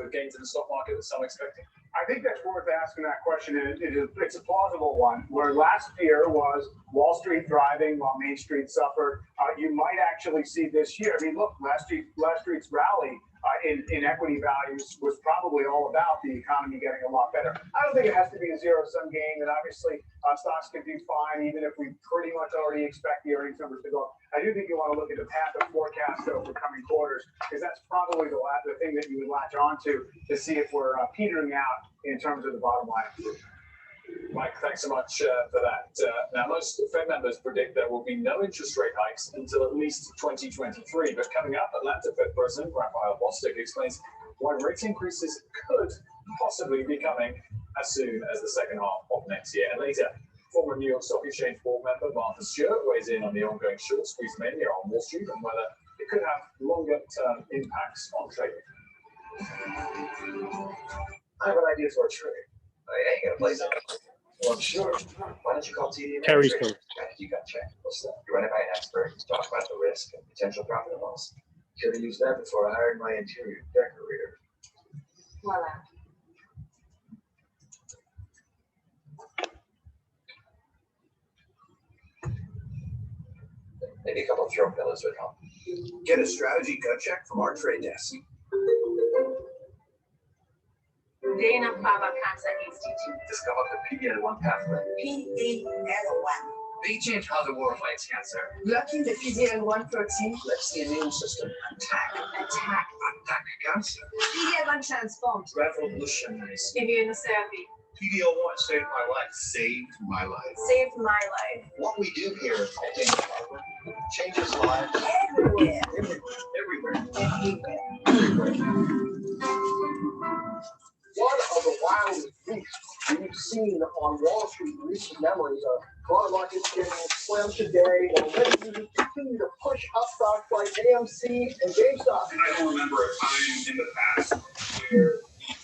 with gains in the stock market that some expecting? I think that's worth asking that question. It's a plausible one. Where last year was Wall Street thriving while Main Street suffered. You might actually see this year. I mean, look, last Street's rally in equity values was probably all about the economy getting a lot better. I don't think it has to be a zero-sum game, and obviously stocks can do fine even if we pretty much already expect the earnings numbers to go up. I do think you want to look at the path of forecast though for coming quarters, because that's probably the thing that you would latch onto to see if we're petering out in terms of the bottom line. Mike, thanks so much for that. Now, most Fed members predict there will be no interest rate hikes until at least 2023. But coming up, Atlanta Fed President Raphael Bostic explains why rate increases could possibly be coming as soon as the second half of next year. And later, former New York Stock Exchange board member Martha Stewart weighs in on the ongoing short squeeze mania on Wall Street and whether it could have longer-term impacts on trading. I have an idea for a trade. I ain't gonna play that. Well, sure. Why don't you call TD Ameritrade? Terry's cool. You got checked. What's that? You're running by an expert. Talk about the risk and potential profit and loss. Could have used that before I hired my interior decorator. Voila. Maybe a couple of throw pillows would help. Get a strategy gut check from our trade desk. Dana Baba Cancer Institute. Discover the PD-L1 pathway. PD-L1. They change how the world fights cancer. Blocking the PD-L1 protein. Lets the immune system attack cancer. PD-L1 transforms. Revolutionize. Immunotherapy. PD-L1 saved my life. Saved my life. Saved my life. What we do here at Dana Baba changes lives. Everywhere. One of the wildest beasts we've seen on Wall Street in recent memories are broader markets getting slammed today, and users continue to push up stocks like AMC and GameStop. I don't remember a time in the past where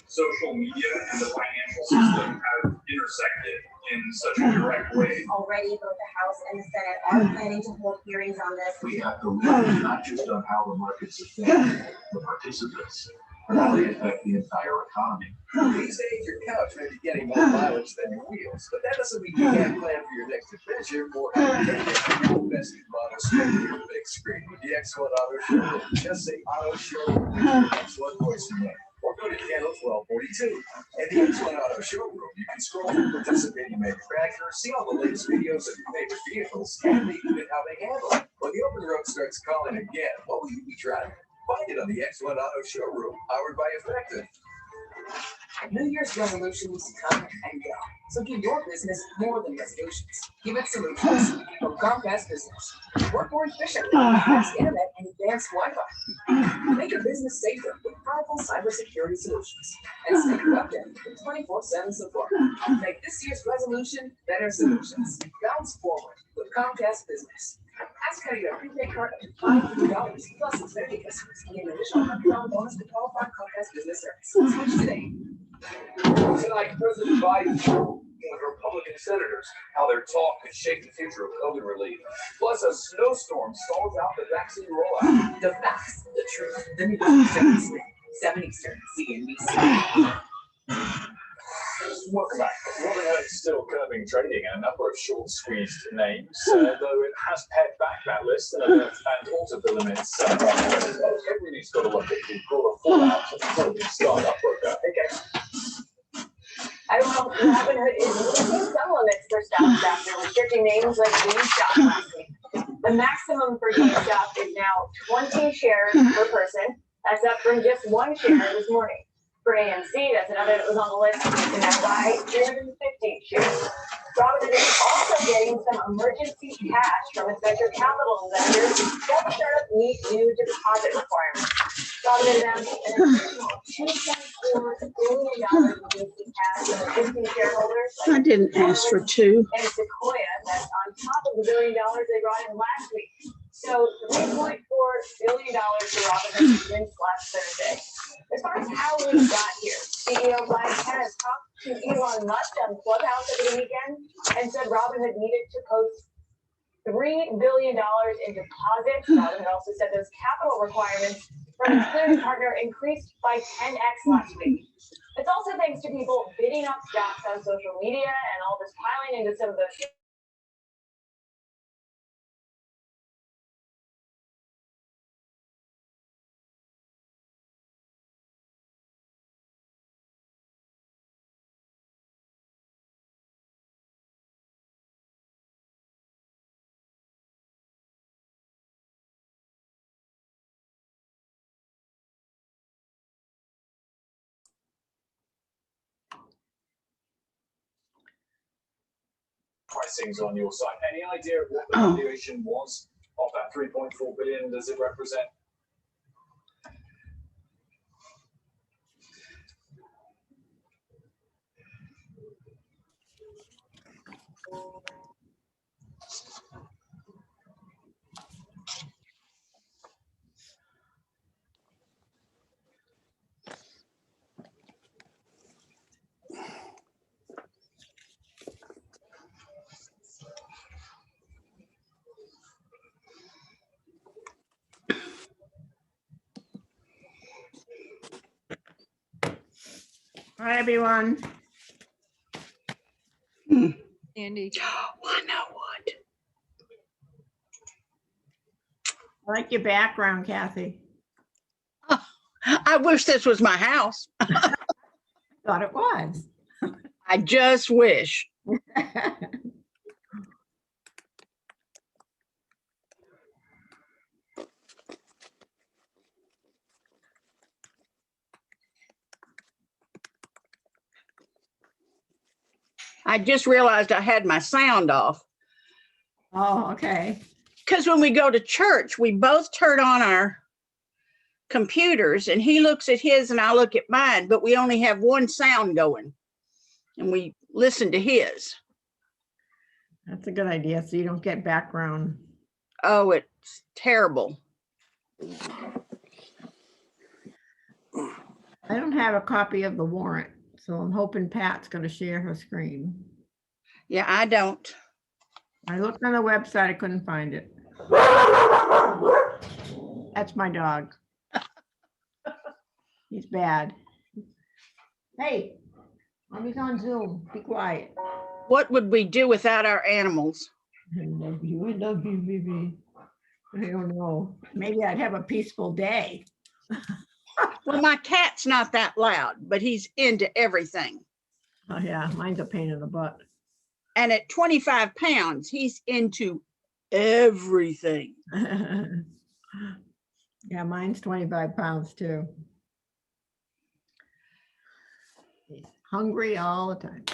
social media and the financial system have intersected in such a direct way. Already, both the House and the Senate are planning to hold hearings on this. We have to look not just on how the markets affect the participants, but how they affect the entire economy. These days, your couch may be getting more mileage than your wheels, but that doesn't mean you can't plan for your next adventure or best model straight to your big screen with the X1 Auto Showroom. Just say Auto Showroom, X1 voice command, or go to channel 1242. At the X1 Auto Showroom, you can scroll through participating manufacturers, see all the latest videos of your favorite vehicles, and even how they handle it. When the open road starts calling again, what will you be driving? Find it on the X1 Auto Showroom, powered by Effective. New Year's resolutions come and go, so give your business more than resolutions. Give it solutions from Comcast Business. Work more efficiently, fast internet, and advanced Wi-Fi. Make your business safer with powerful cybersecurity solutions. And stay connected with 24/7 support. Make this year's resolution better solutions. Bounce forward with Comcast Business. Ask how your prepaid card up to $500 plus Xfinity customers and get an additional $100 bonus to qualify Comcast Business service. Switch today. Tonight, President Biden with Republican senators how their talk could shape the future of COVID relief. Plus, a snowstorm stalls out the vaccine rollout. The facts, the truth, the news. 7 Eastern, CNBC. Welcome back. Robinhood is still curbing trading in a number of short squeezed names, though it has pared back that list and altered the limits. Everybody's got to look at the broader fallout of the clothing startup broker. I don't know, Robinhood is losing some limits for stocks after restricting names like GameStop last week. The maximum for GameStop is now 20 shares per person. That's up from just 1 share this morning. For AMC, that's another that was on the list, and that's by 350 shares. Robinhood is also getting some emergency cash from its venture capital investors that the startup meet new deposit requirements. Robinhood announced an additional $2.4 billion in VC cash from existing shareholders. I didn't ask for two. And Sequoia, that's on top of the $1 billion they brought in last week. So $3.4 billion for Robinhood since last Thursday. As far as how we got here, CEO Brian Kenneth talked to Elon Musk on Clubhouse over the weekend and said Robinhood needed to post $3 billion in deposits. Robinhood also said those capital requirements from its clearing partner increased by 10x last week. It's also thanks to people bidding up stocks on social media and all this piling into some of those pricings on your site. Any idea of what the valuation was of that 3.4 billion? Does it represent? Hi, everyone. Andy. I know what. I like your background, Kathy. I wish this was my house. Thought it was. I just wish. I just realized I had my sound off. Oh, okay. Because when we go to church, we both turn on our computers and he looks at his and I look at mine, but we only have one sound going and we listen to his. That's a good idea. So you don't get background. Oh, it's terrible. I don't have a copy of the warrant, so I'm hoping Pat's going to share her screen. Yeah, I don't. I looked on the website. I couldn't find it. That's my dog. He's bad. Hey, mommy's on Zoom. Be quiet. What would we do without our animals? I love you. I love you, baby. I don't know. Maybe I'd have a peaceful day. Well, my cat's not that loud, but he's into everything. Oh, yeah. Mine's a pain in the butt. And at 25 pounds, he's into everything. Yeah, mine's 25 pounds too. He's hungry all the time.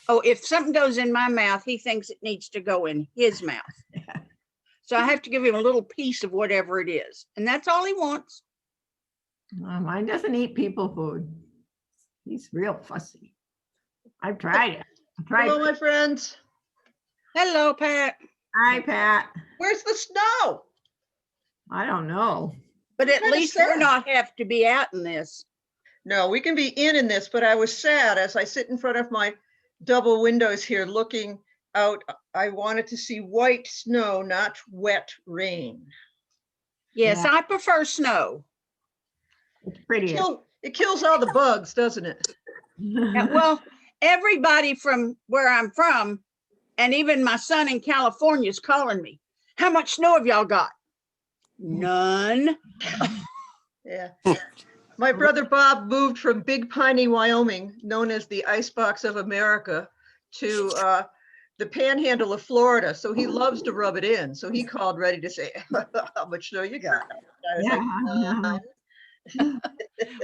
Oh, if something goes in my mouth, he thinks it needs to go in his mouth. Yeah. So I have to give him a little piece of whatever it is. And that's all he wants. Mine doesn't eat people food. He's real fussy. I've tried it. Hello, my friends. Hello, Pat. Hi, Pat. Where's the snow? I don't know. But at kinda least sad. we're not have to be out in this. No, we can be in this, but I was sad as I sit in front of my double windows here looking out. I wanted to see white snow, not wet rain. Yes, Yeah. I prefer snow. It's pretty. It kills all the bugs, doesn't it? Well, everybody from where I'm from, and even my son in California is calling me. How much snow have y'all got? None. Yeah. My brother Bob moved from Big Piney, Wyoming, known as the icebox of America, to the panhandle of Florida. So he loves to rub it in. So he called ready to say, how much snow you got? I was like,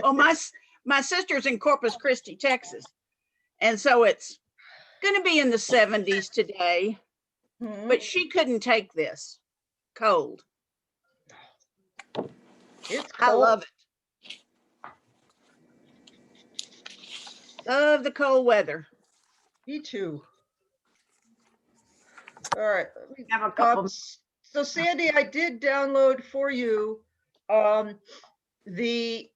Well, my sister's in Corpus Christi, Texas. And so it's going to be in the 70s today, but she couldn't take this cold. It's I cold. love it. Love the cold weather. Me too. All right. Have a couple. So Sandy, I did download for you the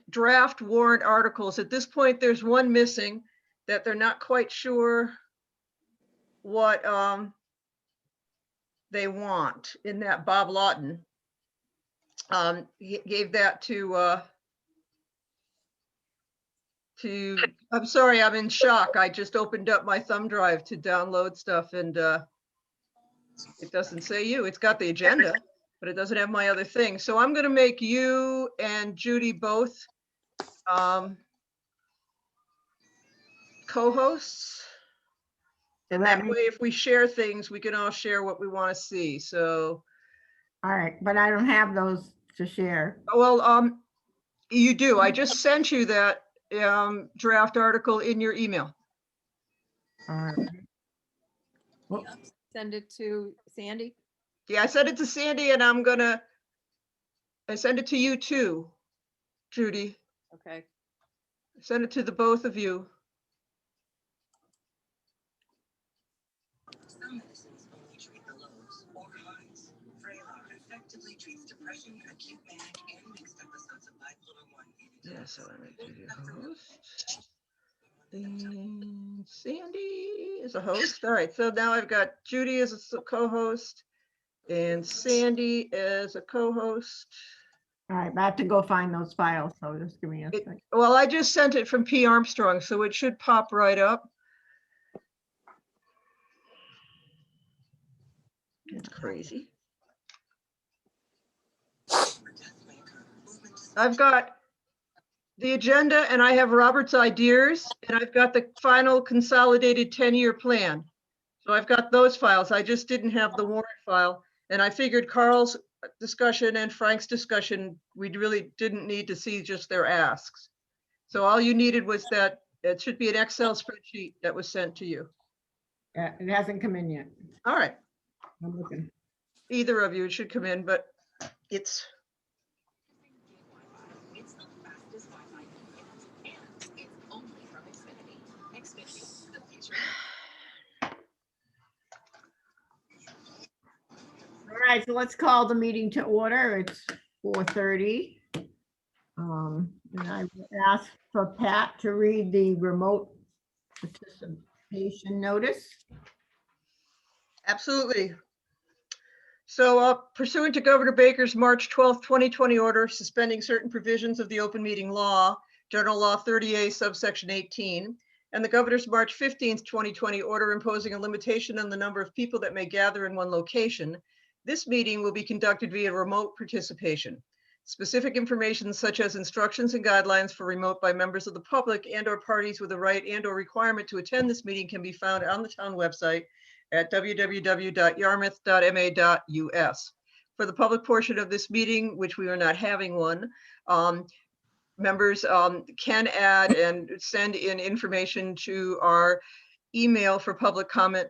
draft warrant articles. At this point, there's one missing that they're not quite sure what they want in that Bob Lawton. Gave that to, I'm sorry, I'm in shock. I just opened up my thumb drive to download stuff and it doesn't say you. It's got the agenda, but it doesn't have my other thing. So I'm going to make you and Judy both co-hosts. And that way, if we share things, we can all share what we want to see. So. All right, but I don't have those to share. Well, you do. I just sent you that draft article in your email. All right. Well, Send it to Sandy. Yeah, I sent it to Sandy and I send it to you too, Judy. Okay. Send it to the both of you. Some medicines only treat the lows or highs. Vraylar effectively treats depression, acute manic, and mixed episodes of bipolar 1. Yeah, so I'm going to do your host. And Sandy is a host. All right, so now I've got Judy as a co-host and Sandy as a co-host. all right, I have to go find those files, so just give me a second. Well, I just sent it from P. Armstrong, so it should pop right up. It's crazy. I've got the agenda and I have Robert's ideas and I've got the final consolidated 10-year plan. So I've got those files. I just didn't have the warrant file. And I figured Carl's discussion and Frank's discussion, we really didn't need to see just their asks. So all you needed was that it should be an Excel spreadsheet that was sent to you. It hasn't come in yet. All right. I'm looking. Either of you, it should come in, but it's. It's the fastest Wi-Fi yet, and it's only from Xfinity. Xfinity, the future. All right, so let's call the meeting to order. It's 4:30. And I would ask for Pat to read the remote participation notice. Absolutely. So pursuant to Governor Baker's March 12th, 2020 order suspending certain provisions of the open meeting law, General Law 30A subsection 18, and the Governor's March 15th, 2020 order imposing a limitation on the number of people that may gather in one location, this meeting will be conducted via remote participation. Specific information such as instructions and guidelines for remote by members of the public and or parties with a right and or requirement to attend this meeting can be found on the town website at www.yarmouth.ma.us. For the public portion of this meeting, which we are not having one, members can add and send in information to our email for public comment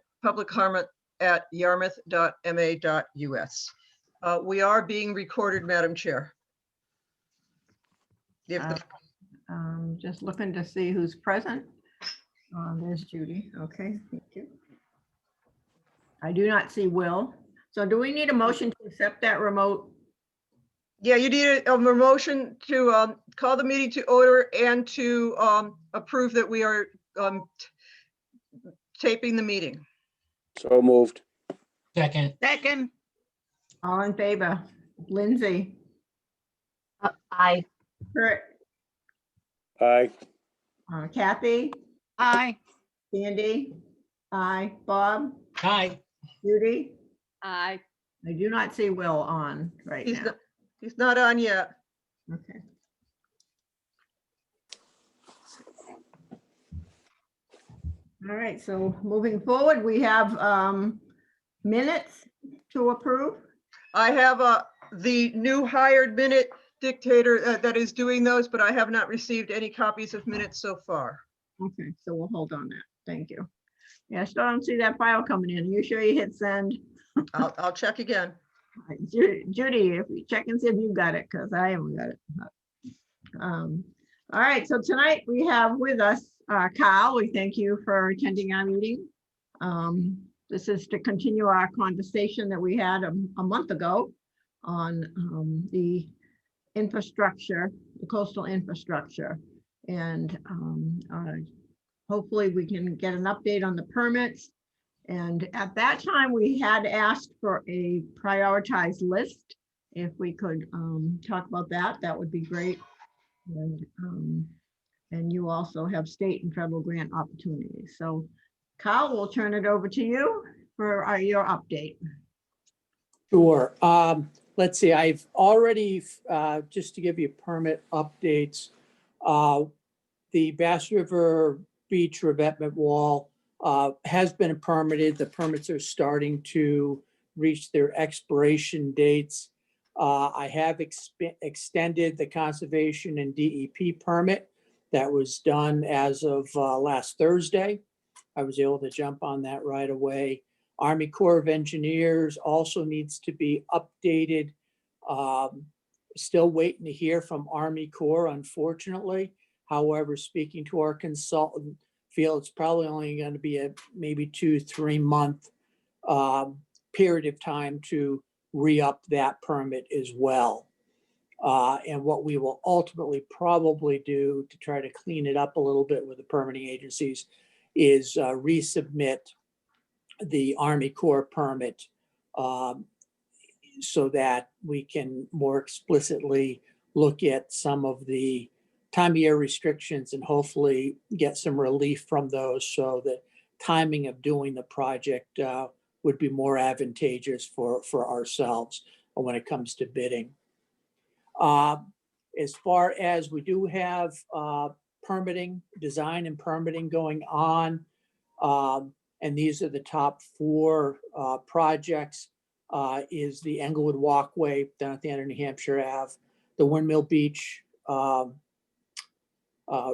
at yarmouth.ma.us. We are being recorded, Madam Chair. Just looking to see who's present. There's Judy. Okay, thank you. I do not see Will. So do we need a motion to accept that remote? Yeah, you need a motion to call the meeting to order and to approve that we are taping the meeting. So moved. Second. All in favor? Lindsay? Aye. Kurt? Aye. Kathy? Aye. Sandy? Aye. Bob? Aye. Judy? Aye. I do not see Will on right now. He's not on yet. Okay. All right, so moving forward, we have minutes to approve. I have the new hired minute dictator that is doing those, but I have not received any copies of minutes so far. Okay, so we'll hold on that. Thank you. Yeah, I still don't see that file coming in. Are you sure you hit send? I'll check again. Judy, if you check and see if you got it, because I haven't got it. All right, so tonight we have with us Kyle. We thank you for attending our meeting. This is to continue our conversation that we had a month ago on the infrastructure, the coastal infrastructure. And hopefully we can get an update on the permits. And at that time, we had asked for a prioritized list if we could talk about that, that would be great. And you also have state and federal grant opportunities. So Kyle, we'll turn it over to you for your update. Sure. Let's see, I've already, just to give you permit updates, the Bass River Beach revetment wall has been permitted. The permits are starting to reach their expiration dates. I have extended the conservation and DEP permit that was done as of last Thursday. I was able to jump on that right away. Army Corps of Engineers also needs to be updated. Still waiting to hear from Army Corps, unfortunately. However, speaking to our consultant, feel it's probably only going to be a maybe 2-3 month period of time to re-up that permit as well. And what we will ultimately probably do to try to clean it up a little bit with the permitting agencies is resubmit the Army Corps permit so that we can more explicitly look at some of the time of year restrictions and hopefully get some relief from those so that timing of doing the project would be more advantageous for ourselves when it comes to bidding. As far as we do have permitting, design and permitting going on, and these are the top 4 projects, is the Englewood Walkway down at the end of New Hampshire Ave, the Windmill Beach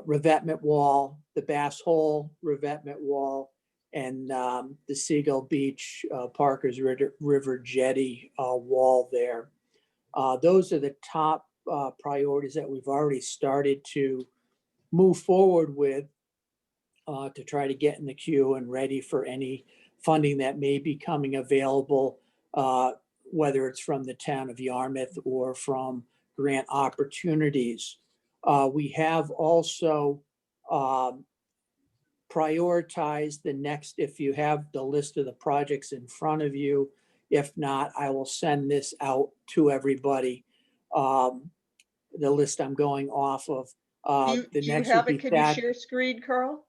revetment wall, the Bass Hole revetment wall, and the Seagull Beach Parker's River Jetty wall there. Those are the top priorities that we've already started to move forward with to try to get in the queue and ready for any funding that may be coming available, whether it's from the town of Yarmouth or from grant opportunities. We have also prioritized the next, if you have the list of the projects in front of you. If not, I will send this out to everybody. The list I'm going off of. Do you have it? Can you share screen, Carl?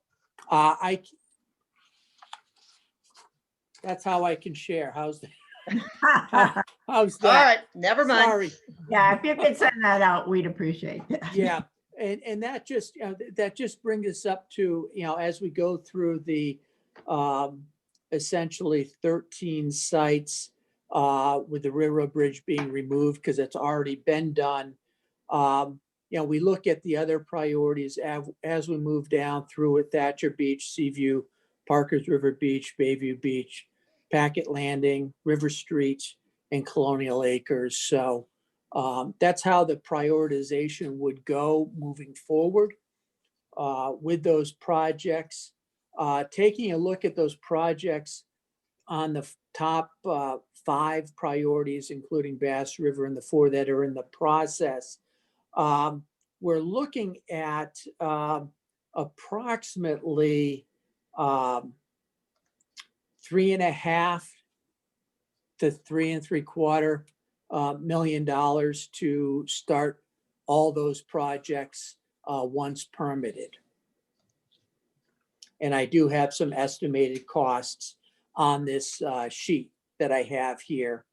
That's how I can share. How's that? How's that? All right, never mind. Sorry. Yeah, if you could send that out, we'd appreciate that. Yeah, and that just that just brings us up to, as we go through the essentially 13 sites with the railroad bridge being removed because it's already been done. We look at the other priorities as we move down through it: Thatcher Beach, Seaview, Parker's River Beach, Bayview Beach, Packet Landing, River Street, and Colonial Acres. So that's how the prioritization would go moving forward with those projects. Taking a look at those projects on the top 5 priorities, including Bass River and the 4 that are in the process, we're looking at approximately $3.5 to $3.75 million to start all those projects once permitted. And I do have some estimated costs on this sheet that I have here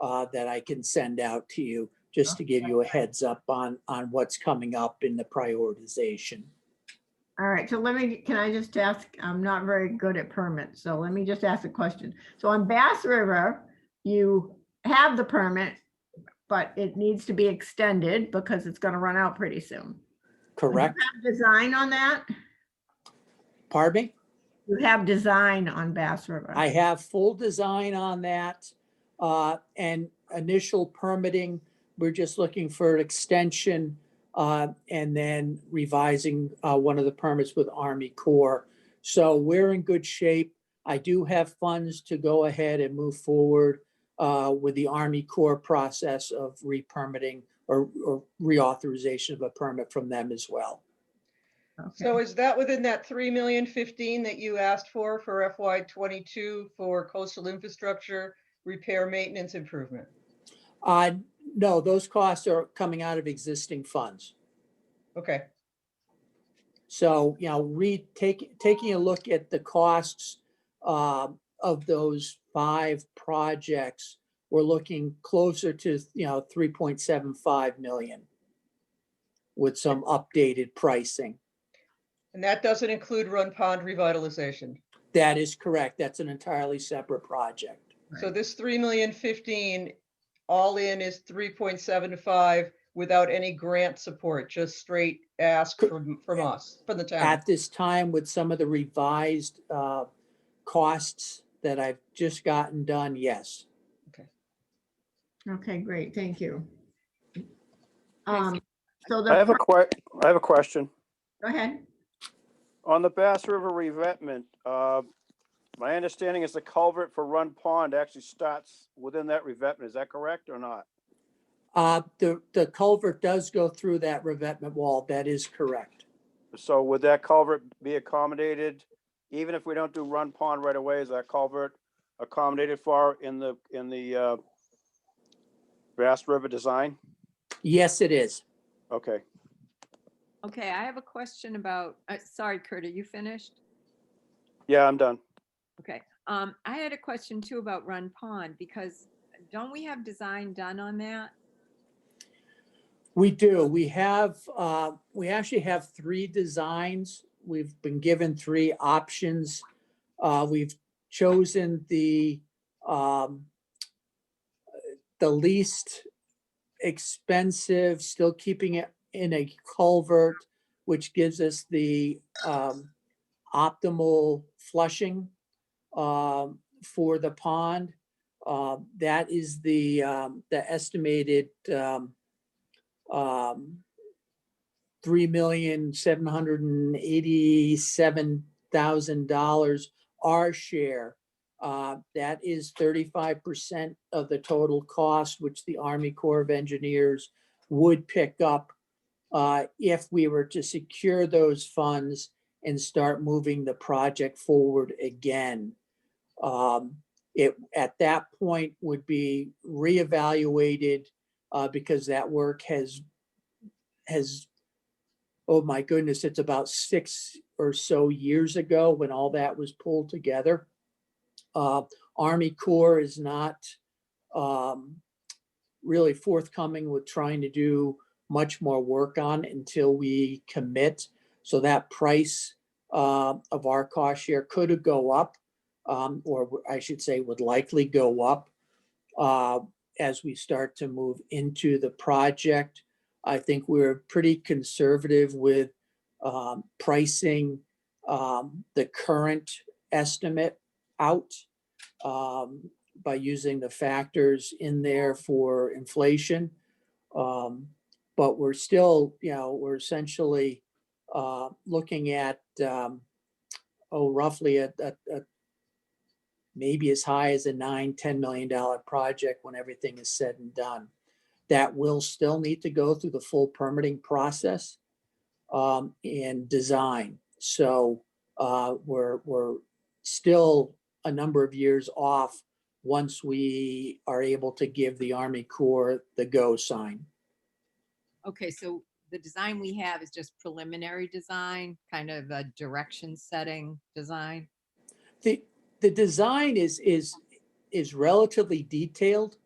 that I can send out to you just to give you a heads up on what's coming up in the prioritization. All right, so can I just ask, I'm not very good at permits, so let me just ask a question. So on Bass River, you have the permit, but it needs to be extended because it's going to run out pretty soon. Correct. Do you have design on that? Pardon me? You have design on Bass River. I have full design on that and initial permitting. We're just looking for an extension and then revising one of the permits with Army Corps. So we're in good shape. I do have funds to go ahead and move forward with the Army Corps process of re-permitting or reauthorization of a permit from them as well. Okay. So is that within that 3,015,000 that you asked for FY22 for coastal infrastructure repair, maintenance, improvement? No, those costs are coming out of existing funds. Okay, So, taking a look at the costs of those 5 projects, we're looking closer to, 3.75 million with some updated pricing. and that doesn't include Run Pond revitalization. That is correct. That's an entirely separate project. So this 3,015,000 all in is 3.75 without any grant support, just straight ask from us, from the town. At this time, with some of the revised costs that I've just gotten done, yes. Okay, great, thank you. Thanks. So I have the, I have a question. go ahead. On the Bass River revetment, my understanding is the culvert for Run Pond actually starts within that revetment. Is that correct or not? The culvert does go through that revetment wall. That is correct. So would that culvert be accommodated, even if we don't do Run Pond right away? Is that culvert accommodated for in the Bass River design? Yes, it is. Okay. Okay, I have a question about, sorry, Kurt, are you finished? Yeah, I'm done. Okay, I had a question too about Run Pond, because don't we have design done on that? We do. We actually have 3 designs. We've been given 3 options. We've chosen the least expensive, still keeping it in a culvert, which gives us the optimal flushing for the pond. That is the estimated $3,787,000, our share. That is 35% of the total cost, which the Army Corps of Engineers would pick up if we were to secure those funds and start moving the project forward again. It at that point would be reevaluated because that work has, oh my goodness, it's about 6 or so years ago when all that was pulled together. Army Corps is not really forthcoming with trying to do much more work on until we commit. So that price of our cost share could go up, or I should say would likely go up as we start to move into the project. I think we're pretty conservative with pricing the current estimate out by using the factors in there for inflation. But we're still, we're essentially looking at, roughly a maybe as high as a $9-10 million project when everything is said and done. That will still need to go through the full permitting process and design. So we're still a number of years off once we are able to give the Army Corps the go sign. Okay, so the design we have is just preliminary design, kind of a direction setting design? The design is relatively detailed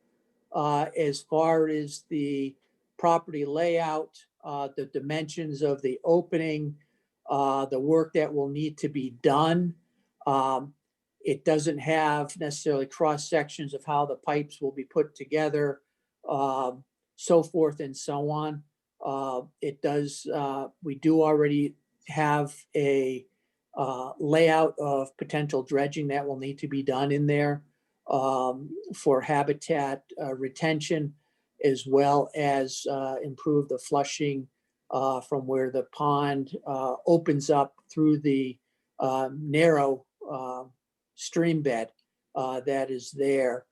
as far as the property layout, the dimensions of the opening, the work that will need to be done. It doesn't have necessarily cross sections of how the pipes will be put together, so forth and so on. It does, we do already have a layout of potential dredging that will need to be done in there for habitat retention, as well as improve the flushing from where the pond opens up through the narrow stream bed that is there,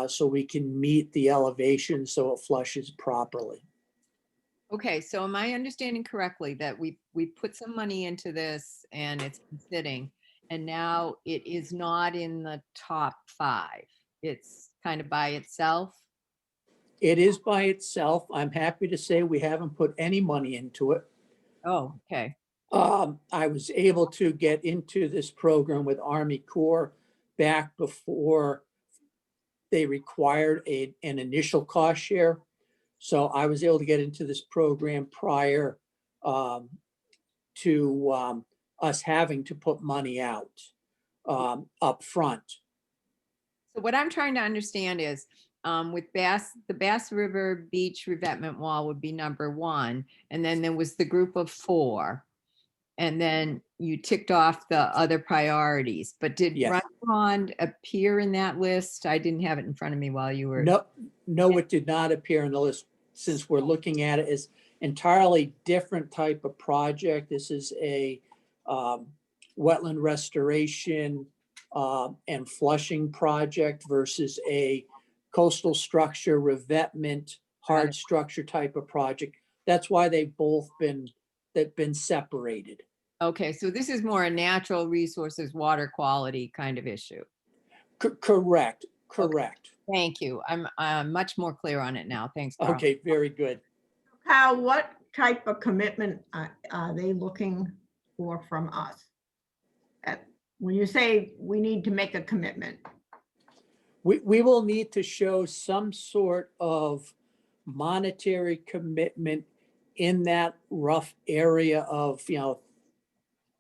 so we can meet the elevation so it flushes properly. Okay, so am I understanding correctly that we put some money into this and it's been sitting, and now it is not in the top 5? It's kind of by itself? It is by itself. I'm happy to say we haven't put any money into it. Oh, okay. I was able to get into this program with Army Corps back before they required an initial cost share. So I was able to get into this program prior to us having to put money out up front. So what I'm trying to understand is with the Bass River Beach revetment wall would be number 1. And then there was the group of 4. And then you ticked off the other priorities, but did Yes. Run Pond appear in that list? I didn't have it in front of me while you were. No, it did not appear on the list, since we're looking at it as entirely different type of project. This is a wetland restoration and flushing project versus a coastal structure revetment, hard structure type of project. That's why they've both been separated. Okay, so this is more a natural resources, water quality kind of issue. Correct. Okay. Thank you. I'm much more clear on it now. Thanks, Carl. Okay, very good. Kyle, what type of commitment are they looking for from us? When you say we need to make a commitment? We will need to show some sort of monetary commitment in that rough area of, $3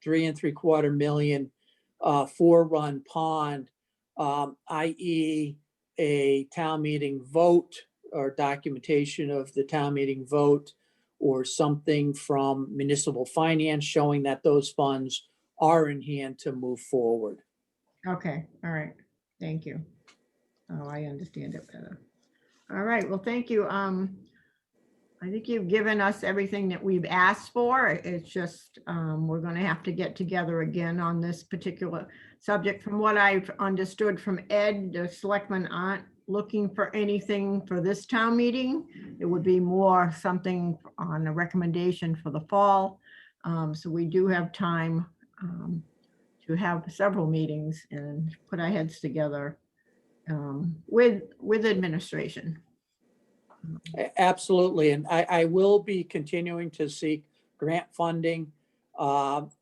3/4 million for Run Pond, i.e. a town meeting vote or documentation of the town meeting vote, or something from municipal finance showing that those funds are in hand to move forward. Okay, all right, thank you. Oh, I understand it better. All right, well, thank you. I think you've given us everything that we've asked for. It's just, we're gonna have to get together again on this particular subject. From what I've understood from Ed, the selectmen aren't looking for anything for this town meeting. It would be more something on a recommendation for the fall. So we do have time to have several meetings and put our heads together with administration. Absolutely, and I will be continuing to seek grant funding.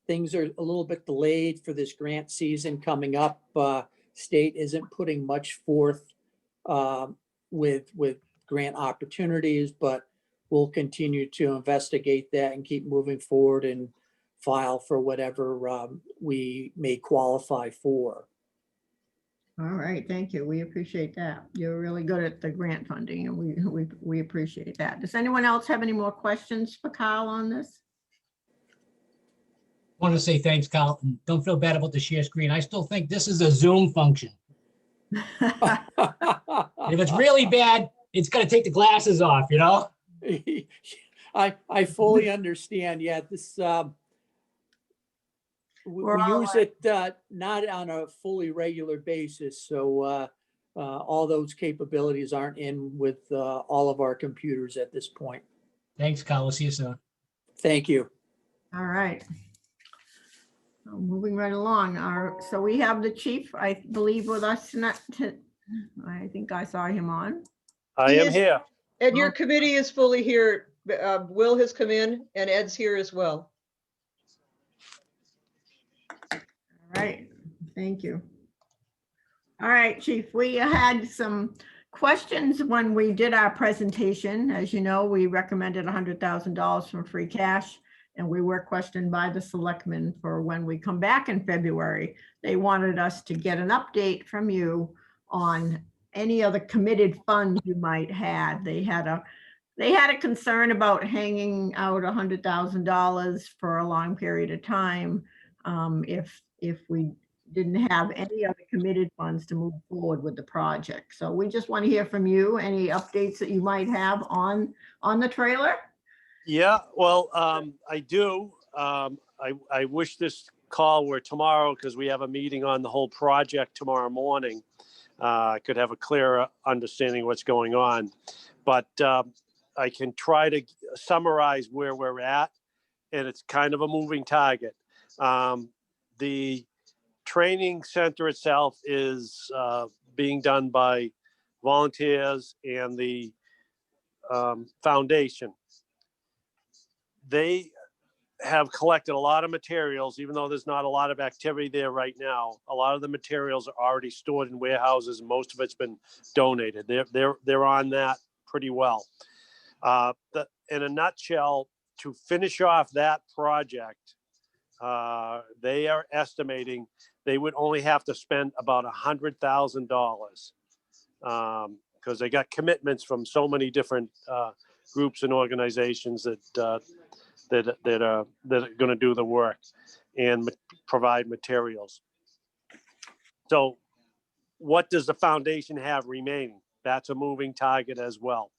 Things are a little bit delayed for this grant season coming up. State isn't putting much forth with grant opportunities, but we'll continue to investigate that and keep moving forward and file for whatever we may qualify for. All right, thank you. We appreciate that. You're really good at the grant funding, and we appreciate that. Does anyone else have any more questions for Kyle on this? I want to say thanks, Kyle, and don't feel bad about the share screen. I still think this is a Zoom function. If it's really bad, it's going to take the glasses off, I fully understand. Yeah, this we use it not on a fully regular basis, so all those capabilities aren't in with all of our computers at this point. Thanks, Kyle. We'll see you soon. Thank you. All right. Moving right along. So we have the chief, I believe, with us tonight. I think I saw him on. I am here. And your committee is fully here. Will has come in and Ed's here as well. All right, thank you. All right, Chief, we had some questions when we did our presentation. As you know, we recommended $100,000 from free cash, and we were questioned by the selectmen for when we come back in February. They wanted us to get an update from you on any other committed funds you might have. They had a concern about hanging out $100,000 for a long period of time if we didn't have any other committed funds to move forward with the project. So we just want to hear from you, any updates that you might have on the trailer? Yeah, well, I do. I wish this call were tomorrow because we have a meeting on the whole project tomorrow morning. I could have a clearer understanding of what's going on, but I can try to summarize where we're at, and it's kind of a moving target. The training center itself is being done by volunteers, and the Foundation. They have collected a lot of materials, even though there's not a lot of activity there right now. A lot of the materials are already stored in warehouses. And most of it's been donated. They're on that pretty well. In a nutshell, to finish off that project, they are estimating they would only have to spend about $100,000 because they got commitments from so many different groups and organizations that are going to do the work and provide materials. So what does the foundation have remaining? That's a moving target as well.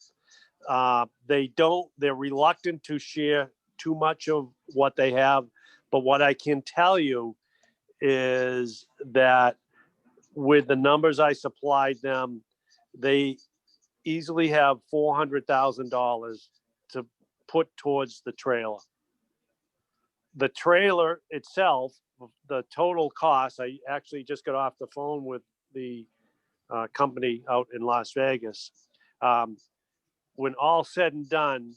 They're reluctant to share too much of what they have, but what I can tell you is that with the numbers I supplied them, they easily have $400,000 to put towards the trailer. The trailer itself, the total cost, I actually just got off the phone with the company out in Las Vegas. When all said and done,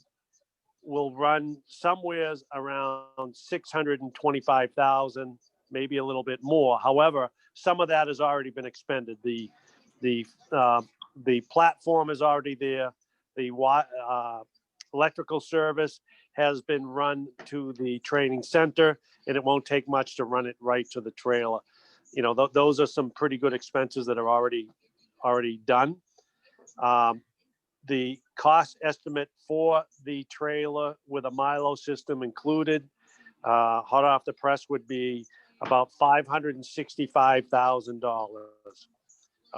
will run somewhere around 625,000, maybe a little bit more. However, some of that has already been expended. The platform is already there. The electrical service has been run to the training center, and it won't take much to run it right to the trailer. You know, those are some pretty good expenses that are already done. The cost estimate for the trailer with a Milo system included, hot off the press, would be about $565,000,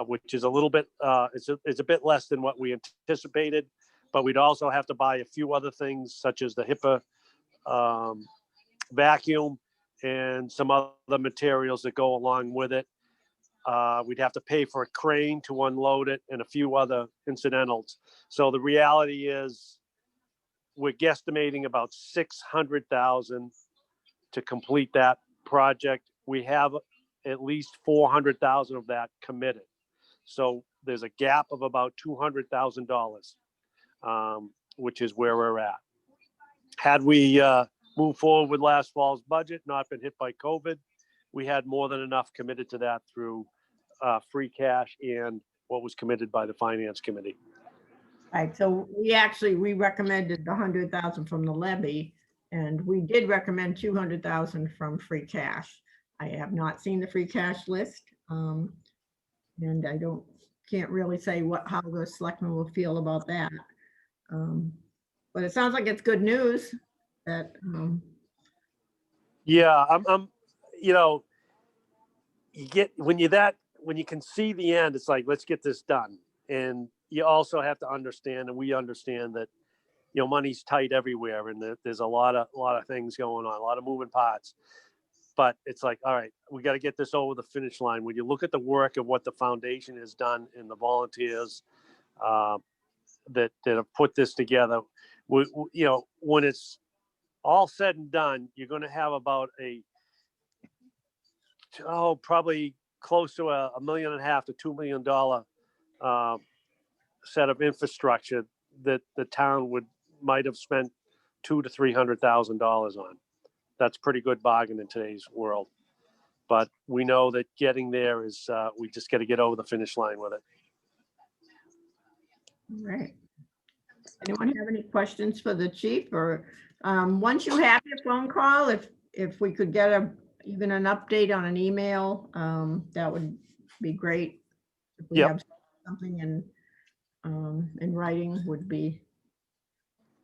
which is a little bit, it's a bit less than what we anticipated, but we'd also have to buy a few other things such as the HIPAA vacuum and some other materials that go along with it. We'd have to pay for a crane to unload it and a few other incidentals. So the reality is we're guesstimating about $600,000 to complete that project. We have at least $400,000 of that committed. So there's a gap of about $200,000, which is where we're at. Had we moved forward with last fall's budget, not been hit by COVID, we had more than enough committed to that through free cash and what was committed by the finance committee. Right, so we recommended the 100,000 from the levy, and we did recommend 200,000 from free cash. I have not seen the free cash list, and I can't really say how the selectmen will feel about that. But it sounds like it's good news that. Yeah, I'm you know, when you can see the end, it's like, let's get this done. And you also have to understand, and we understand that, you know, money's tight everywhere, and there's a lot of things going on, a lot of moving parts. But it's like, all right, we got to get this over the finish line. When you look at the work of what the foundation has done and the volunteers that have put this together, you know, when it's all said and done, you're going to have about probably close to $1.5 million to $2 million set of infrastructure that the town might have spent $200,000 to $300,000 on. That's pretty good bargain in today's world. But we know that getting there is, we just got to get over the finish line with it. All right. Anyone have any questions for the chief? Or once you have your phone call, if we could get even an update on an email, that would be great. If we have something in writing, would be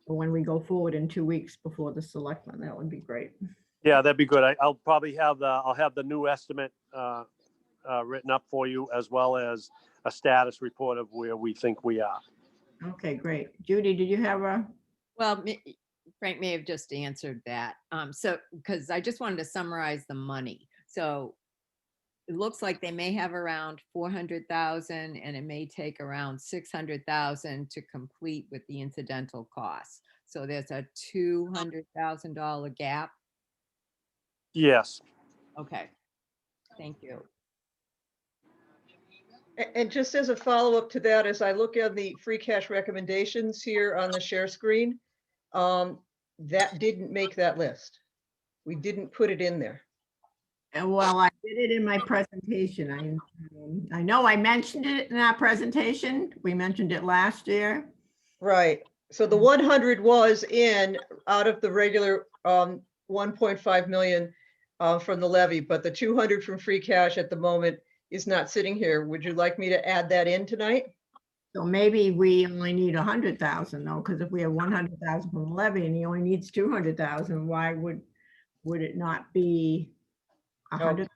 when we go forward in 2 weeks before the selectmen, that would be great. Yeah, that'd be good. I'll probably have the new estimate written up for you, as well as a status report of where we think we are. Okay, great. Judy, did you have a? Well, Frank may have just answered that. So, because I just wanted to summarize the money. So it looks like they may have around 400,000, and it may take around 600,000 to complete with the incidental costs. So there's a $200,000 gap. Yes. Okay. Thank you. And just as a follow-up to that, as I look at the free cash recommendations here on the share screen, that didn't make that list. We didn't put it in there. And well, I did it in my presentation. I know I mentioned it in our presentation. We mentioned it last year. Right. So the 100 was in out of the regular 1.5 million from the levy, but the 200 from free cash at the moment is not sitting here. Would you like me to add that in tonight? So maybe we only need 100,000 though, because if we have 100,000 from the levy and he only needs 200,000, why would it not be 100?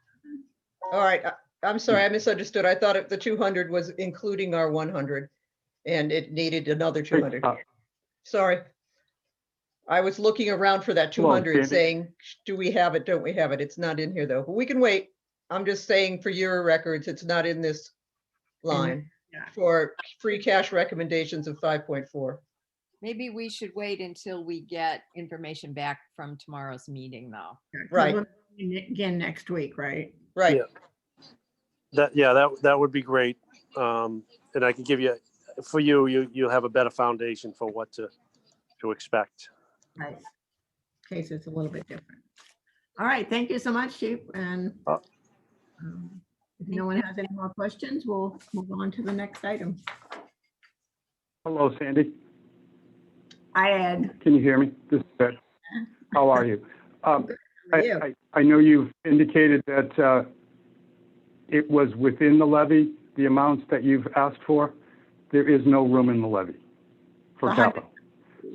All right. I'm sorry, I misunderstood. I thought the 200 was including our 100 and it needed another 200. Sorry. I was looking around for that 200 saying, do we have it? Don't we have it? It's not in here though, but we can wait. I'm just saying for your records, it's not in this line for free cash recommendations of 5.4. Maybe we should wait until we get information back from tomorrow's meeting though. Right. Again next week, right? Right. That would be great. And I can give you, for you'll have a better foundation for what to expect. Right. Case it's a little bit different. All right. Thank you so much, Chief. And if no one has any more questions, we'll move on to the next item. Hello, Sandy. Hi, Ed. Can you hear me? This is Ed. How are you? you? I know you've indicated that it was within the levy, the amounts that you've asked for. There is no room in the levy for capital.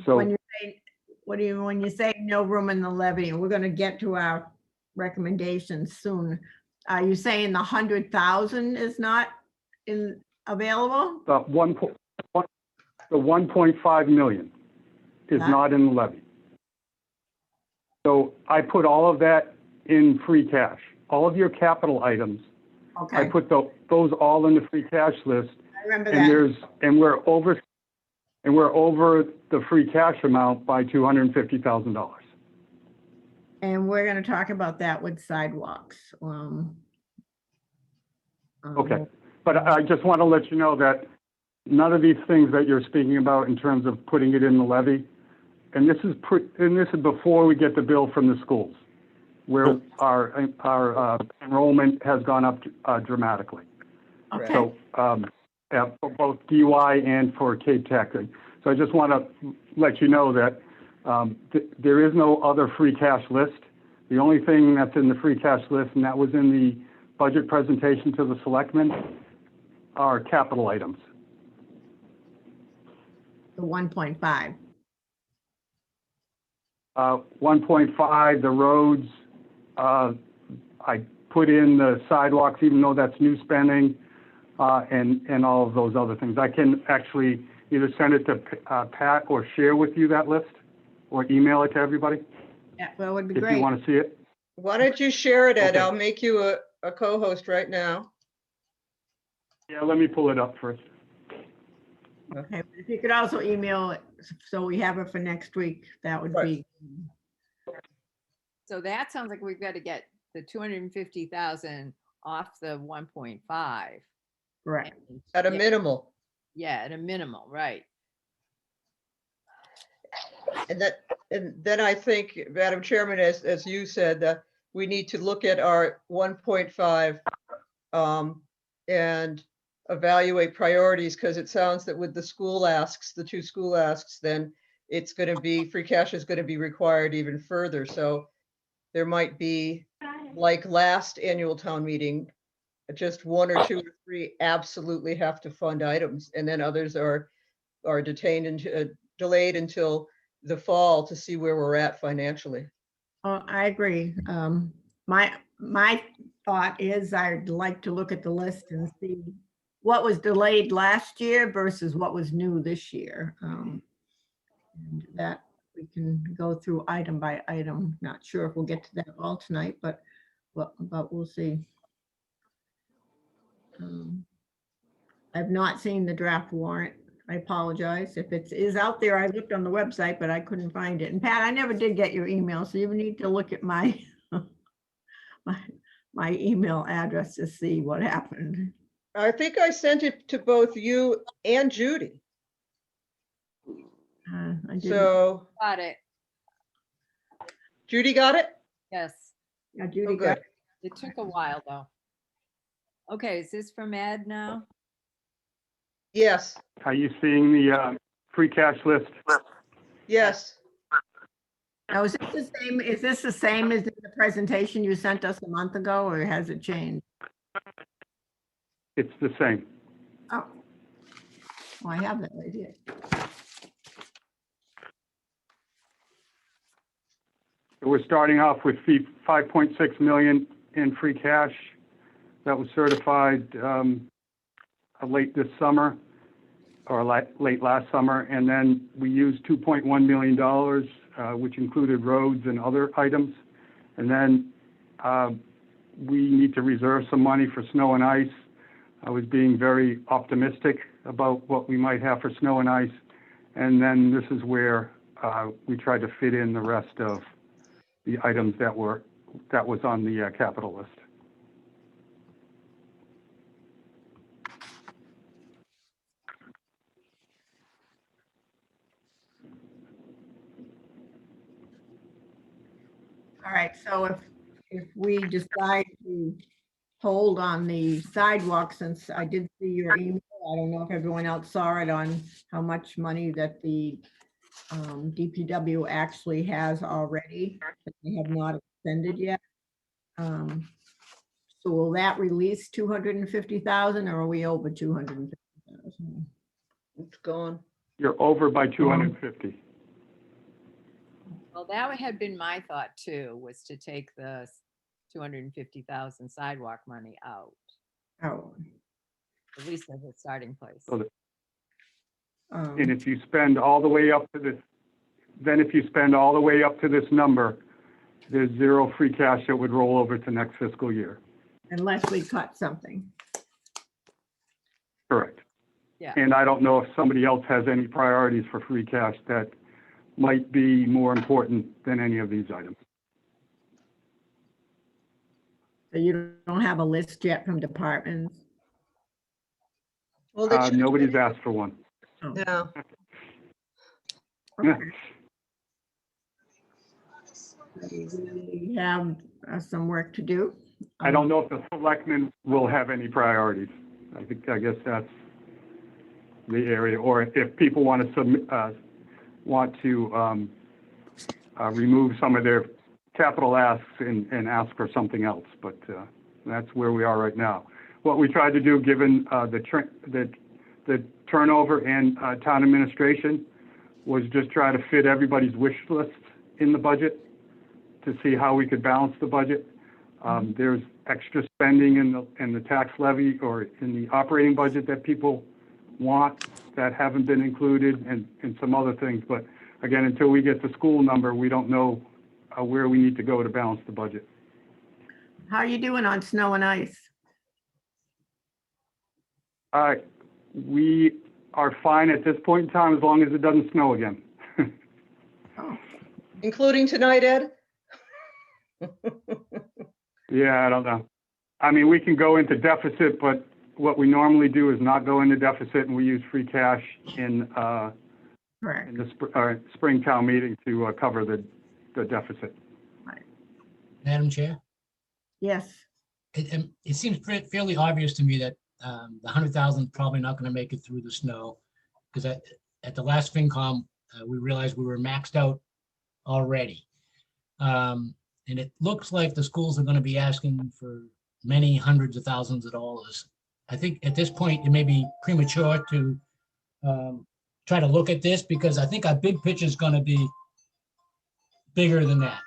So when you say, when you say no room in the levy, we're going to get to our recommendations soon. Are you saying the 100,000 is not available? the 1.5 million is not in the levy. So I put all of that in free cash. All of your capital items, I put those all in the free cash list. I remember and that. we're over the free cash amount by $250,000. And we're going to talk about that with sidewalks. Okay, but I just want to let you know that none of these things that you're speaking about in terms of putting it in the levy, and this is before we get the bill from the schools, where our enrollment has gone up dramatically. Okay. So for both DUI and for Cape Tech. So I just want to let you know that there is no other free cash list. The only thing that's in the free cash list, and that was in the budget presentation to the selectmen, are capital items. The 1.5. 1.5, the roads. I put in the sidewalks, even though that's new spending, and all of those other things. I can actually either send it to Pat or share with you that list, or email it to everybody. Yeah, that would be if great. you want to see it. Why don't you share it, Ed? Okay. I'll make you a co-host right now. Yeah, let me pull it up first. Okay, if you could also email it so we have it for next week, that would be. So that sounds like we've got to get the 250,000 off the 1.5. Right. At a minimal. Yeah, at a minimal, right. And then I think, Madam Chairman, as you said, that we need to look at our 1.5 and evaluate priorities, because it sounds that with the school asks, the 2 school asks, then it's going to be, free cash is going to be required even further. So there might be, like last annual town meeting, just 1 or 2 or 3 absolutely have to fund items, and then others are detained and delayed until the fall to see where we're at financially. Oh, I agree. My thought is I'd like to look at the list and see what was delayed last year versus what was new this year. And that we can go through item by item. Not sure if we'll get to that all tonight, but we'll see. I've not seen the draft warrant. I apologize if it is out there. I looked on the website, but I couldn't find it. And Pat, I never did get your email, so you need to look at my my email address to see what happened. I think I sent it to both you and Judy. I didn't. So Got it. Judy got it? Yes. Yeah, Judy Oh, got good. It took a while though. Okay, is this from Ed now? Yes, Are you seeing the free cash list? yes. Now, is this the same, is this the same as the presentation you sent us a month ago, or has it changed? It's the same. Oh. Well, I have that right here. We're starting off with 5.6 million in free cash that was certified late this summer or late last summer. And then we used $2.1 million, which included roads and other items. And then we need to reserve some money for snow and ice. I was being very optimistic about what we might have for snow and ice. And then this is where we tried to fit in the rest of the items that was on the capital list. All right, so if we decide to hold on the sidewalk, since I did see your email, I don't know if everyone else saw it, on how much money that the DPW actually has already, that they have not expended yet. So will that release 250,000, or are we over 250,000? It's gone. You're over by 250. Well, that had been my thought too, was to take the 250,000 sidewalk money out, Oh. at least as a starting place. So and if you spend all the way up to this, then if you spend all the way up to this number, there's zero free cash that would roll over to next fiscal year. Unless we cut something. Correct. Yeah. And I don't know if somebody else has any priorities for free cash that might be more important than any of these items. So you don't have a list yet from departments? Well, Nobody's asked for one. Yeah. We have some work to do. I don't know if the selectmen will have any priorities. I guess that's the area, or if people want to submit, remove some of their capital asks and ask for something else. But that's where we are right now. What we tried to do, given the turnover and town administration, was just try to fit everybody's wish list in the budget to see how we could balance the budget. There's extra spending in the tax levy or in the operating budget that people want that haven't been included, and some other things. But again, until we get the school number, we don't know where we need to go to balance the budget. How are you doing on snow and ice? We are fine at this point in time as long as it doesn't snow again. Including tonight, Ed? Yeah, I don't know. I mean, we can go into deficit, but what we normally do is not go into deficit, and we use free cash in the spring town meeting to cover the deficit. Madam Chair? Yes. It seems fairly obvious to me that the 100,000 probably not going to make it through the snow, because at the last FinCom, we realized we were maxed out already. And it looks like the schools are going to be asking for many hundreds of thousands of dollars. I think at this point, it may be premature to try to look at this, because I think our big picture is going to be bigger than that.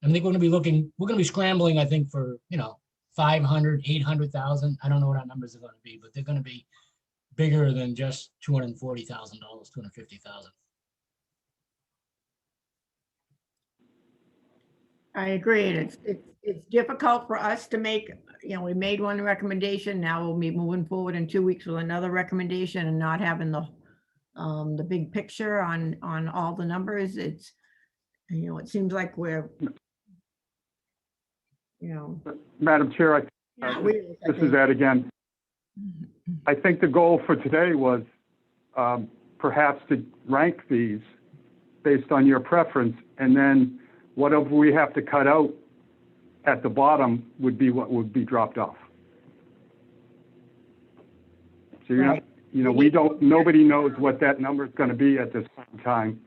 I think we're going to be scrambling, I think, for, 500, 800,000. I don't know what our numbers are going to be, but they're going to be bigger than just $240,000, $250,000. I agree. And it's difficult for us to make, we made one recommendation. Now we'll be moving forward in 2 weeks with another recommendation and not having the big picture on all the numbers. It's, it seems like we're, Madam Chair, this is Ed again. I think the goal for today was perhaps to rank these based on your preference, and then whatever we have to cut out at the bottom would be what would be dropped off. So you're not, you know, nobody knows what that number is going to be at this time.